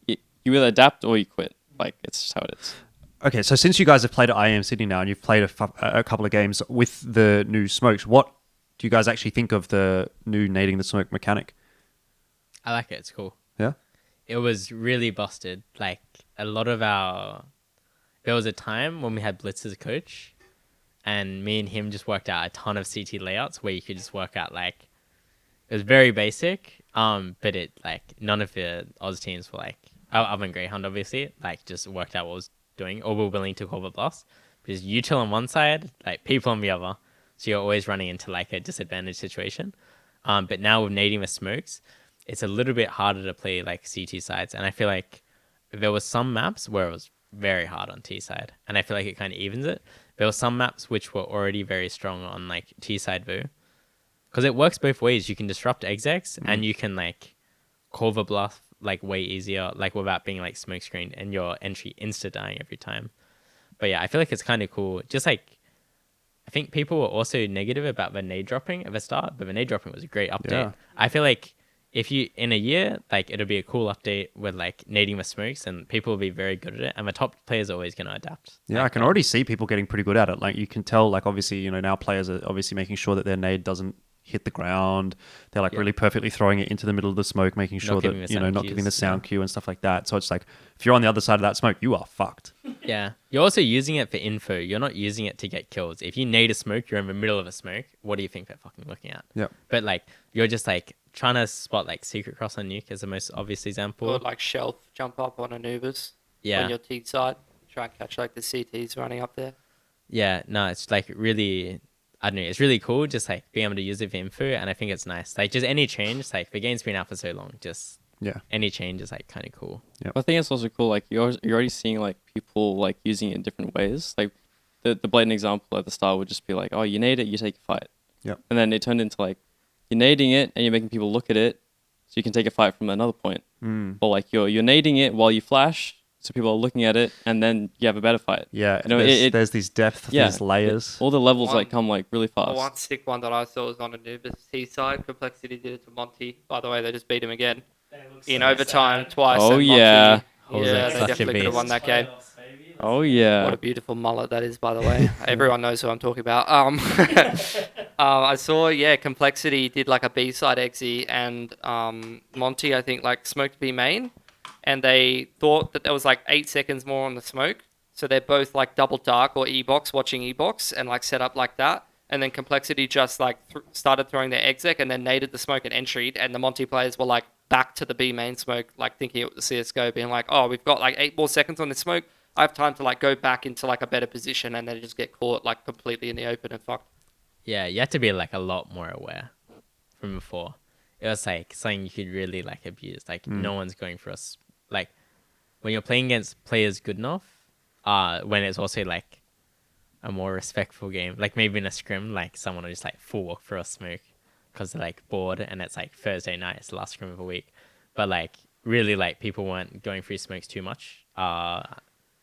you either adapt or you quit. Like it's just how it is. Okay, so since you guys have played at IEM Sydney now and you've played a couple of games with the new smokes, what do you guys actually think of the new nading the smoke mechanic? I like it. It's cool. Yeah? It was really busted. Like a lot of there was a time when we had Blitz as a coach, and me and him just worked out a ton of CT layouts where you could just work out like, it was very basic, but it like none of the Oz teams were like, other than Greyhound obviously, like just worked out what was doing or were willing to call the bluffs. Because util on one side, like people on the other, so you're always running into like a disadvantaged situation. But now with nading the smokes, it's a little bit harder to play like CT sides. And I feel like there was some maps where it was very hard on T side. And I feel like it kind of evens it. There were some maps which were already very strong on like T side though. Because it works both ways. You can disrupt execs and you can like call the bluff like way easier, like without being like smoke screened and your entry insta dying every time. But yeah, I feel like it's kind of cool. Just like, I think people were also negative about the nade dropping at the start, but the nade dropping was a great update. Yeah. I feel like if you, in a year, like it'll be a cool update with like nading the smokes and people will be very good at it. And the top players are always going to adapt. Yeah, like, I can already see people getting pretty good at it. Like you can tell, like obviously, you know, now players are obviously making sure that their nade doesn't hit the ground. They're like really perfectly throwing it into the middle of the smoke, making sure that, you know, not giving the sound cue and stuff like that. So it's like, if you're on the other side of that smoke, you are fucked. Yeah. You're also using it for info. You're not using it to get kills. If you nade a smoke, you're in the middle of a smoke. What do you think they're fucking looking at? Yeah. But like, you're just like trying to spot like secret cross on nuke as the most obvious example. Or like shelf, jump up on an Ubers Yeah. on your T side. Try and catch like the CTs running up there. Yeah. No, it's like really, I don't know. It's really cool just like being able to use it for info. And I think it's nice. Like just any change, like the game's been out for so long. Just any change is like kind of cool. Yeah. I think it's also cool. Like you're already seeing like people like using it in different ways. Like the blatant example at the start would just be like, oh, you nade it, you take a fight. Yep. And then it turned into like you're nading it and you're making people look at it, so you can take a fight from another point. Or like you're nading it while you flash, so people are looking at it, and then you have a better fight. Yeah, You know, there's these depth, these layers. All the levels One- like come like really The fast. one sick one that I saw was on a Ubers T side. Complexity did it to Monty. By the way, they just beat him again in overtime twice. Oh, and yeah. Monty, Jose, yeah, such they a definitely could have won beast. that game. Oh yeah. What a beautiful mullet that is, by the way. Everyone knows who I'm talking about. I saw, Complexity did like a B-side exi, and Monty, I think, like smoked B main, and they thought that there was like 8 seconds more on the smoke, so they're both like double dark or E-box, watching E-box, and like set up like that, and then Complexity just like started throwing their exec, and then naded the smoke and entryed, and the Monty players were like back to the B main smoke, like thinking it was CSGO, being like, oh, we've got like 8 more seconds on this smoke, I have time to like go back into like a better position, and then just get caught like completely in the open and fucked. Yeah, you have to be like a lot more aware from before. It was like something you could really like abuse. Like no one's going for us. Like when you're playing against players good enough, when it's also like a more respectful game, like maybe in a scrim, like someone will just like full walk for a smoke because they're like bored and it's like Thursday night, it's the last scrim of the week. But like really like people weren't going through smokes too much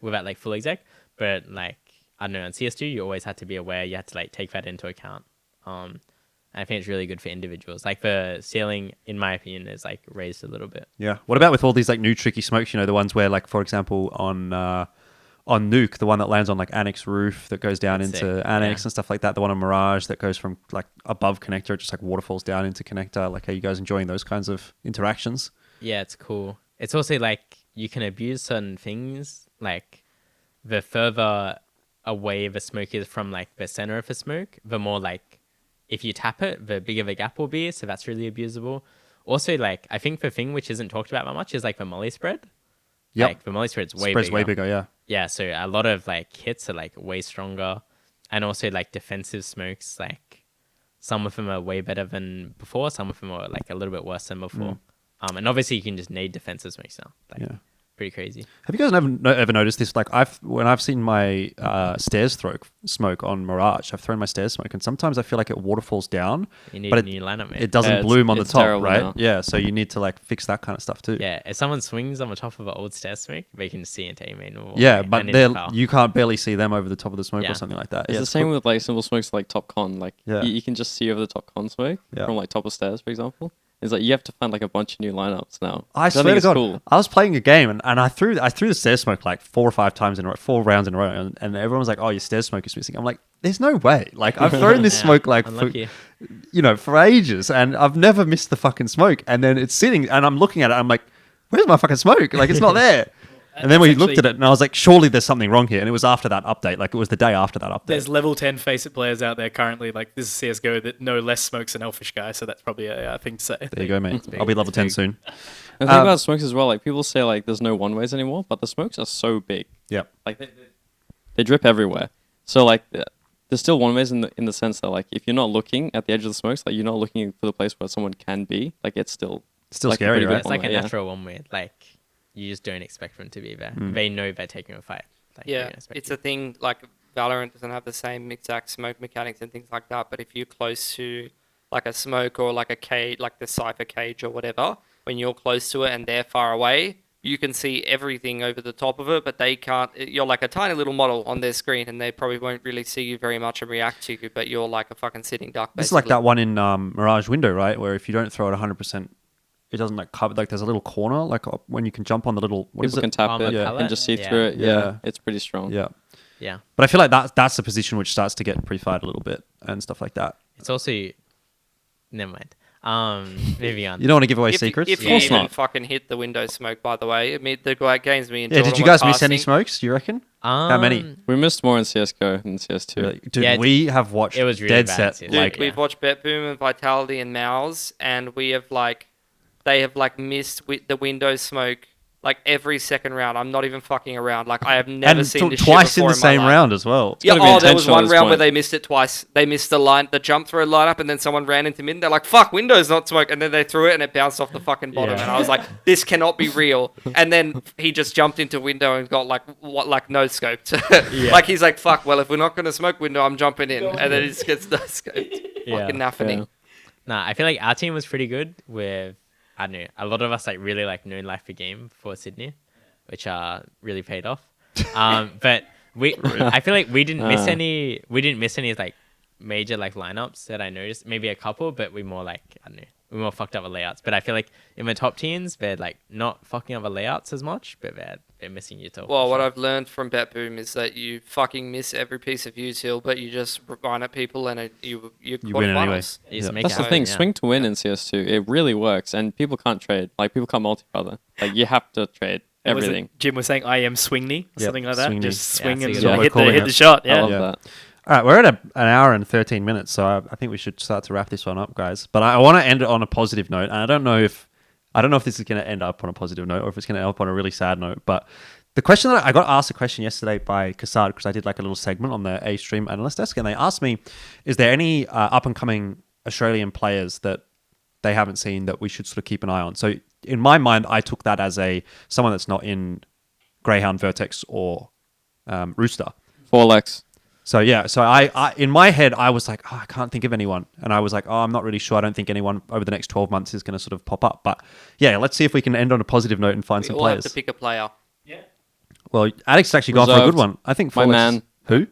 without like full exec. But like I don't know, on CS2 you always had to be aware, you had to like take that into account. And I think it's really good for individuals. Like the ceiling, in my opinion, is like raised a little bit. Yeah. What about with all these like new tricky smokes? You know, the ones where like, for example, on Nuke, the one that lands on like Annex roof that goes down That's into sick. Annex Yeah. and stuff like that. The one on Mirage that goes from like above connector, it just like waterfalls down into connector. Like, are you guys enjoying those kinds of interactions? Yeah, it's cool. It's also like you can abuse certain things. Like the further away the smoke is from like the center of the smoke, the more like if you tap it, the bigger the gap will be. So that's really abusable. Also, like I think the thing which isn't talked about that much is like the molly spread. Yep. Like the molly spread's way Spread's bigger. way bigger, yeah. Yeah, so a lot of like hits are like way stronger, and also like defensive smokes, like some of them are way better than before, some of them are like a little bit worse than before. And obviously you can just nade defensive smokes now. Like, Yeah. pretty crazy. Have you guys ever noticed this? Like when I've seen my stairs throw smoke on Mirage, I've thrown my stairs smoke, and sometimes I feel like it waterfalls down, You need but a new lineup, mate. it doesn't Yeah, bloom on the it's top, terrible right? now. Yeah, so you need to like fix that kind of stuff too. Yeah, if someone swings on the top of an old stair smoke, they can see into A main. Or Yeah, and but into foul. you can't barely see them over the top of the smoke Yeah. or something like that. It's Yeah, the same cool. with like simple smokes like top con. Like Yeah. you can just see over the top con smoke Yeah. from like top of stairs, for example. It's like you have to find like a bunch of new lineups now. I So swear think to it's God, cool. I was playing a game and I threw the stairs smoke like 4 or 5 times in a row, 4 rounds in a row, and everyone was like, "Oh, your stairs smoke is missing." I'm like, "There's no way!" Like I've thrown this Yeah, smoke like unlucky. for ages, and I've never missed the fucking smoke. And then it's sitting, and I'm looking at it, I'm like, "Where's my fucking smoke? Like it's not there." And then we That's looked at actually- it, and I was like, "Surely there's something wrong here." And it was after that update, like it was the day after that update. There's level 10 Faceit players out there currently, like this is CSGO, that know less smokes than Elfishguy, so that's probably a thing to say. There you go, mate. big. I'll be level It's 10 big. soon. And the thing about smokes as well, like people say like there's no one ways anymore, but the smokes are so big. Yep. Like they drip everywhere. So like there's still one ways in the sense that like if you're not looking at the edge of the smokes, like you're not looking for the place where someone can be, like it's still Still like, a scary, pretty good right? It's like a one, yeah. natural one way. Like you just don't expect them to be there. They know they're taking a fight. Like, they Yeah, don't expect it's you. a thing, like Valorant doesn't have the same exact smoke mechanics and things like that, but if you're close to like a smoke or like a cage, like the cipher cage or whatever, when you're close to it and they're far away, you can see everything over the top of it, but they can't. You're like a tiny little model on their screen, and they probably won't really see you very much and react to you. But you're like a fucking sitting duck. This is like basically. that one in Mirage Window, right? Where if you don't throw it 100%, it doesn't like cover. Like there's a little corner, like when you can jump on the little. What is People it? can tap Armor it palette? and just see Yeah. through it. Yeah. Yeah, it's pretty strong. Yeah, Yeah. but I feel like that's the position which starts to get pre-fired a little bit and stuff like that. It's also never mind. Moving on. You don't want to give away If, secrets. if you course even not. fucking hit the window smoke, by the way, I mean, the games me and Yeah, Jordan did you were guys miss any casting- smokes? Do you reckon? How many? We missed more in CS:GO than CS2. Really? Dude, Yeah, we have watched it was really Dead bad Set. too. Dude, Like, we've watched Bet Boom and Vitality and Mouz, and we have they have missed the window smoke like every second round. I'm not even fucking around. Like I have never and seen this twice shit in before the my same life. round as well. Yeah, gotta be oh, there was intentional one at this round where point. they missed it twice. They missed the jump throw lineup, and then someone ran into mid. And they're like, "Fuck, window's not smoke," and then they threw it, and it bounced off the fucking bottom. Yeah. And I was like, "This cannot be real." And then he just jumped into window and got no scoped. Like he's like, "Fuck, well, if we're not gonna smoke window, I'm jumping in," and then he just gets no scoped. Yeah. Fucking naffing. Yeah. Nah, I feel like our team was pretty good with, I don't know, a lot of us like really like known life for game for Sydney, which really paid off. But I feel like we didn't miss any like major like lineups that I noticed. Maybe a couple, but we more like, I don't know, we more fucked up with layouts. But I feel like in the top teams, they're like not fucking up with layouts as much, but they're missing util. Well, for what sure. I've learned from Bet Boom is that you fucking miss every piece of util, but you just run at people and you You quarterfinals. win anyway. You just Yeah. make That's it the happen, thing. yeah. Swing to win in CS2, it really works, and people can't trade. Like people can't multi other. Like you have to trade And was it- everything. Jim was saying I am swingney or Yep, something like that. swingney. Just Yeah, swing that's a and good sort of one. hit We're calling hit it. the shot. I Yeah. love Yeah. that. All right, we're at an hour and 13 minutes, so I think we should start to wrap this one up, guys. But I want to end it on a positive note, and I don't know if this is going to end up on a positive note or if it's going to end up on a really sad note. But the question that I got asked a question yesterday by Kassad, because I did like a little segment on the A Stream Analyst Desk, and they asked me, is there any up and coming Australian players that they haven't seen that we should sort of keep an eye on? So in my mind, I took that as someone that's not in Grayhound, Vertex, or Rooster. 4lex. So yeah, so I in my head I was like, I can't think of anyone, and I was like, I'm not really sure. I don't think anyone over the next 12 months is going to sort of pop up. But yeah, let's see if we can end on a positive note and find We some all have players. to pick a player. Well, Addict's actually gone for a good Reserved. one. I think My 4lex man. Who?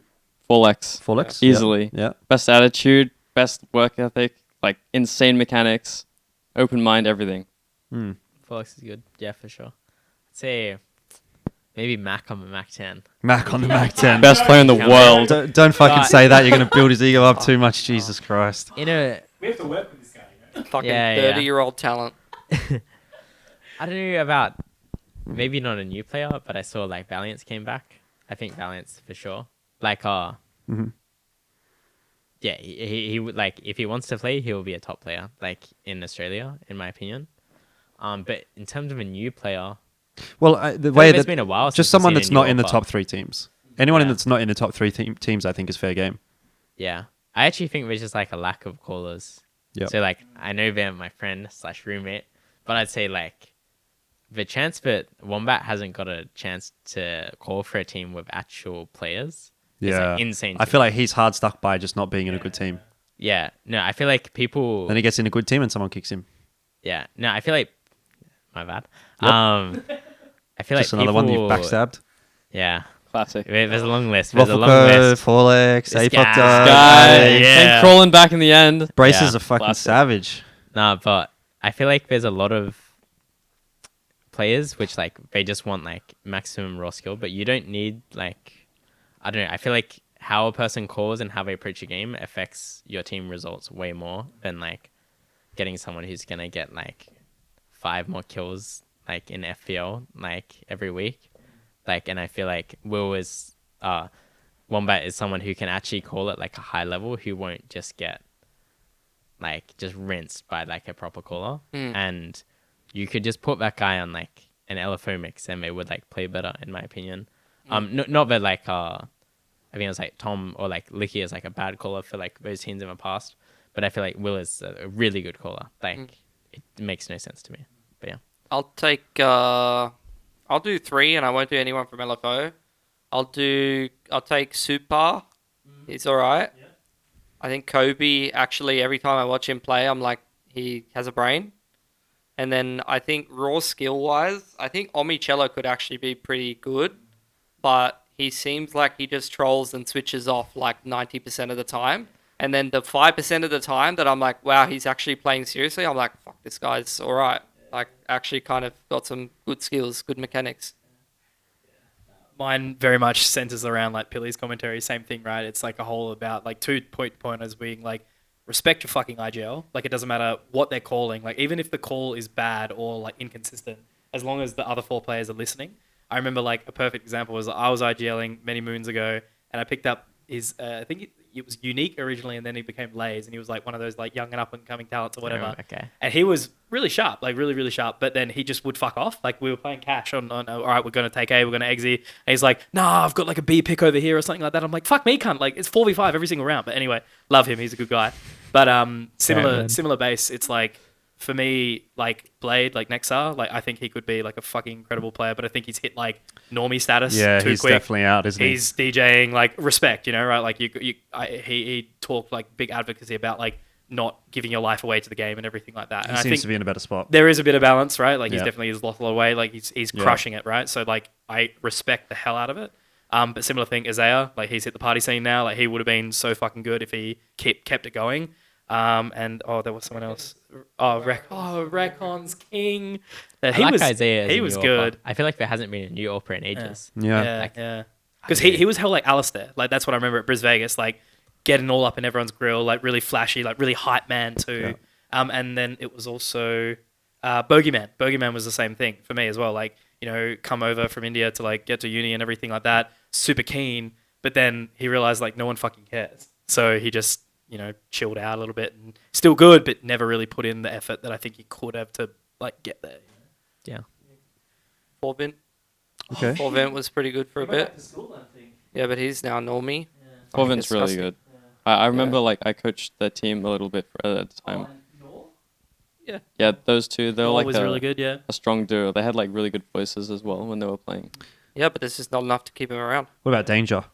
4lex. 4lex? Easily. Yeah. Best attitude, best work ethic, like insane mechanics, open mind, everything. Folex is good. Yeah, for sure. I'd say maybe Mac on the Mac 10. Mac on the Mac 10. Best player in the Count world. Don't fucking But- say that. You're going to build his ego up too much. Jesus Christ. In a, We have to work with this guy. You know? Fucking Yeah, yeah. 30-year-old talent. I don't know about maybe not a new player, but I saw like Valiance came back. I think Valiance for sure. Like yeah, he would like if he wants to play, he will be a top player like in Australia, in my opinion. But in terms of a new player, Well, the way it's that been a while. just since someone I've that's seen a not new in the offer. top 3 teams. Anyone Yeah. that's not in the top 3 teams, I think, is fair game. Yeah, I actually think there's just like a lack of callers. Yep. So like I know they're my friend / roommate, but I'd say like the chance that Wombat hasn't got a chance to call for a team with actual players is Yeah, like insane. I to feel me. like he's hard stuck by just not being in a good team. Yeah, no, I feel like people. Then he gets in a good team and someone kicks him. Yeah, no, I feel like my bad. Yep. I feel Just like another one that people- you've backstabbed. Yeah, Classic. there's a long list. There's a long Waffleco, list. 4lex, This A guy. fucked Guy Yeah. came crawling back in the end. Brace Yeah. is a fucking Classic. savage. Nah, but I feel like there's a lot of players which like they just want like maximum raw skill, but you don't need like I don't know. I feel like how a person calls and how they approach a game affects your team results way more than like getting someone who's gonna get like 5 more kills like in FPL like every week. Like, and I feel like Will is Wombat is someone who can actually call at like a high level, who won't just get like just rinsed by like a proper caller. And you could just put that guy on like an LFO mix and they would like play better in my opinion. Not that like a I think it was like Tom or like Licky is like a bad caller for like those teams in the past. But I feel like Will is a really good caller. Like it makes no sense to me. But yeah. I'll do 3 and I won't do anyone from LFO. I'll take Super. He's alright. Yeah. I think Kobe, actually, every time I watch him play, I'm like, he has a brain. And then I think raw skill-wise, I think Omicello could actually be pretty good. But he seems like he just trolls and switches off like 90% of the time. And then the 5% of the time that I'm like, wow, he's actually playing seriously, I'm like, fuck, this guy's alright. Like, actually kind of got some good skills, good mechanics. Mine very much centers around like Pili's commentary. Same thing, right? It's like a whole about like 2 pointers being like, respect your fucking IGL. Like, it doesn't matter what they're calling. Like, even if the call is bad or like inconsistent, as long as the other 4 players are listening. I remember like a perfect example was I was IGLing many moons ago and I picked up his, I think it was Unique originally, and then he became Lays, and he was like one of those like young and up and coming talents or whatever. Oh, okay. And he was really sharp, like really, really sharp. But then he just would fuck off. Like we were playing cash on all right, we're going to take A, we're going to exit. And he's like, nah, I've got like a B pick over here or something like that. I'm like, fuck me, cunt. Like it's 4v5 every single round. But anyway, love him. He's a good guy. But similar base. It's like, for me, like Blade, like Nexar, like I think he could be like a fucking incredible player, but I think he's hit like normie status. Yeah, too he's quick. definitely out, isn't he? He's DJing like respect, you know, right? Like he talked like big advocacy about like not giving your life away to the game and everything like that. And He I seems think to be in a better spot. there is a bit of balance, right? Like he's Yeah. definitely has lost a lot of weight. Like he's crushing it, right? So like I respect the hell out of it. But similar thing, Isaiah, like he's hit the party scene now. Like he would have been so fucking good if he kept it going. And there was someone else. Recon's king. I like Isaiah as he a was new good. Opera. I feel like there hasn't been a new opera in ages. Yeah. Yeah. Because he was held like Alistair. Like that's what I remember at Brisvegas. Like getting all up in everyone's grill. Like really flashy. Like really hype man too. Yeah. And then it was also Bogeyman. Bogeyman was the same thing for me as well. Like, you know, come over from India to like get to uni and everything like that. Super keen. But then he realized like no one fucking cares. So he just, you know, chilled out a little bit and still good, but never really put in the effort that I think he could have to like get there. Yeah. Forbin. Okay. Forbin was pretty good for a bit. Yeah, but he's now normie. Corvin's really good. I remember like I coached their team a little bit at the time. Yeah. Yeah, those two, they were like was really good, yeah. a strong duo. They had like really good voices as well when they were playing. Yeah, but this is not enough to keep him around. What about Danger?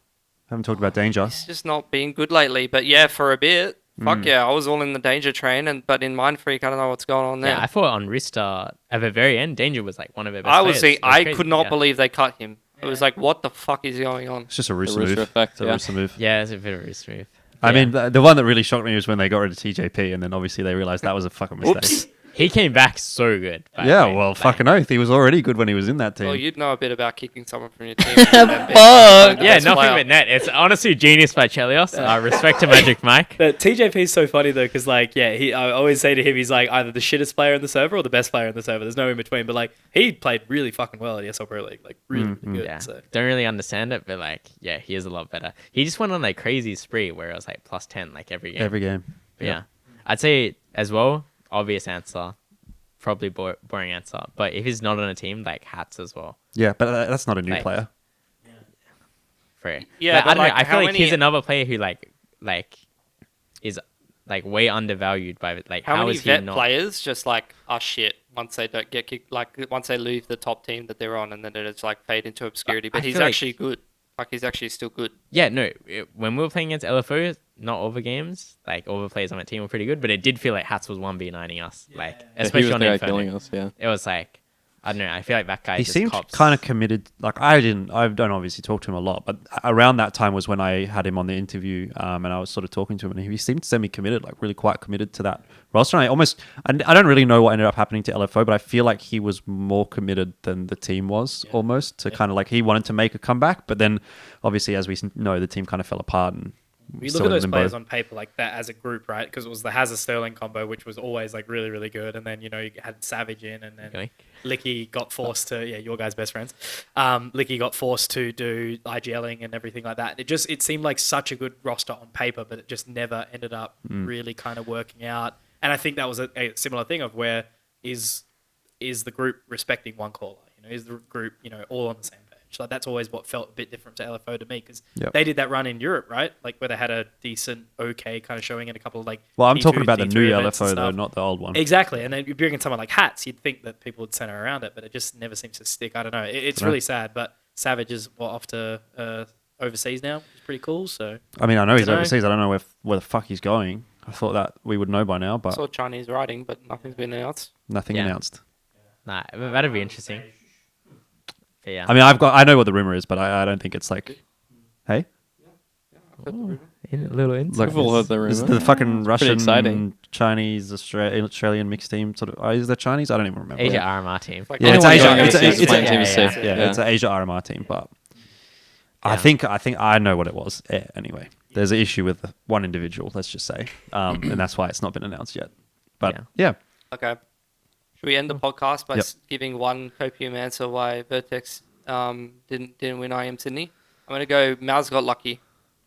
Haven't talked about Danger. He's just not being good lately. But yeah, for a bit, fuck yeah, I was all in the Danger train, but in Mind Freak, I don't know what's going on there. Yeah, I thought on Rista at the very end, Danger was like one of their best I was players. saying, It was I crazy, could not yeah. believe they cut him. It was like, what the fuck is going on? It's just a The Rooster Rooster move. effect, It's a yeah. Rooster move. Yeah, it's a bit very smooth. I Yeah. mean, the one that really shocked me was when they got rid of TJP, and then obviously they realized that was a fucking mistake. Oops. He came back so good. by the Yeah, way. well, Like, fucking oath. He was already good when he was in that team. Well, you'd know a bit about kicking someone from your team. Yeah, nothing but net. It's honestly genius by Chelios. Respect to Magic Mike. The TJP is so funny though, because like, yeah, I always say to him, he's like either the shittest player in the server or the best player in the server. There's no in between. But like, he played really fucking well at ESL Pro League, like really good. Yeah, So. don't really understand it, but like, yeah, he is a lot better. He just went on like crazy spree where it was like plus 10 like every game. Every game. But yeah, I'd say as well. Obvious answer, probably boring answer. But if he's not on a team, like Hats as well. Yeah, but that's not a new Like- player. Free. Yeah, But I but, don't know. like, I how feel like many- he's another player who like is like way undervalued by like How how many is he vet not? players just like are shit once they don't get kicked? Like once they leave the top team that they're on, and then it's like fade into obscurity. But I he's feel like- actually good. Like he's actually still good. Yeah, no. When we were playing against LFO, not all the games, like all the players on my team were pretty good, but it did feel like Hats was 1v9ing us, like Yeah, especially he was on there Inferno. killing us, yeah. It was like I don't know. I feel like that guy. He just seemed cops. kind of committed. Like I don't obviously talk to him a lot, but around that time was when I had him on the interview, and I was sort of talking to him, and he seemed semi-committed, like really quite committed to that roster. And I don't really know what ended up happening to LFO, but I feel like he was more committed than the team was almost to kind of like he wanted to make a comeback, but then obviously as we know, the team kind of fell apart and. You still look at in those limbo. players on paper like that as a group, right? Because it was the Hazard Sterling combo, which was always like really, really good. And then, you know, you had Savage in, and then Yoink. Licky got forced to, your guys' best friends. Licky got forced to do IGLing and everything like that. It seemed like such a good roster on paper, but it just never ended up really kind of working out. And I think that was a similar thing of where is the group respecting one caller? You know, is the group, all on the same page? advantage. Like that's always what felt a bit different to LFO to me because Yep. they did that run in Europe, right? Like where they had a decent, okay kind of showing in a couple of like. Well, I'm T2, talking about the T3 new events and LFO though, stuff. not the old one. Exactly, and then you bring in someone like Hats, you'd think that people would center around it, but it just never seems to stick. I don't know. It's really sad, but Savage is off to overseas now. It's pretty cool. So I mean, I know he's Dunno. overseas. I don't know where the fuck he's going. I thought that we would know by now, I but saw Chinese writing, but nothing's been announced. nothing Yeah. announced. Nah, that'd be interesting. But yeah. I mean, I know what the rumor is, but I don't think it's like, hey, I've heard the rumour. A little insight. like We've all heard the is rumor. the fucking Russian, exciting. Chinese, Australian mixed team sort of? Is that Chinese? I don't even remember. Asia RMR team. Like, Yeah, it's Anyone Asia. going It's overseas it's playing team yeah, is yeah, safe. yeah, it's an Asia RMR team, but I Yeah. think I know what it was. Anyway, there's an issue with one individual. Let's just say, and that's why it's not been announced yet. But yeah. Okay. Should we end the podcast by Yep. giving one hopium answer why Vertex didn't win IEM Sydney? I'm gonna go. Mouz got lucky,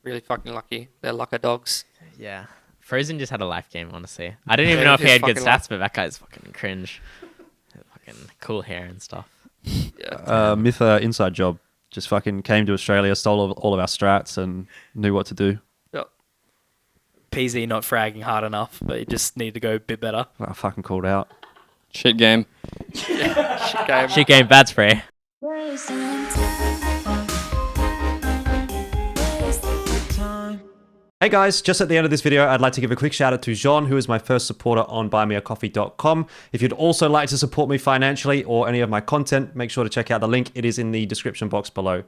really fucking lucky. They're lucky dogs. Yeah. Frozen just had a life game, honestly. I didn't even Yeah, know if he he's had good fucking stats, but that guy's fucking cringe. Fucking cool hair and stuff. Yeah. Myth inside job. Just fucking came to Australia, stole all of our strats, and knew what to do. Yep. PZ not fragging hard enough, but you just need to go a bit better. I fucking called out. Shit game. Shit game. Shit game, bad spray. Hey guys, just at the end of this video, I'd like to give a quick shout out to Jean, who is my first supporter on buymeacoffee.com. If you'd also like to support me financially or any of my content, make sure to check out the link. It is in the description box below.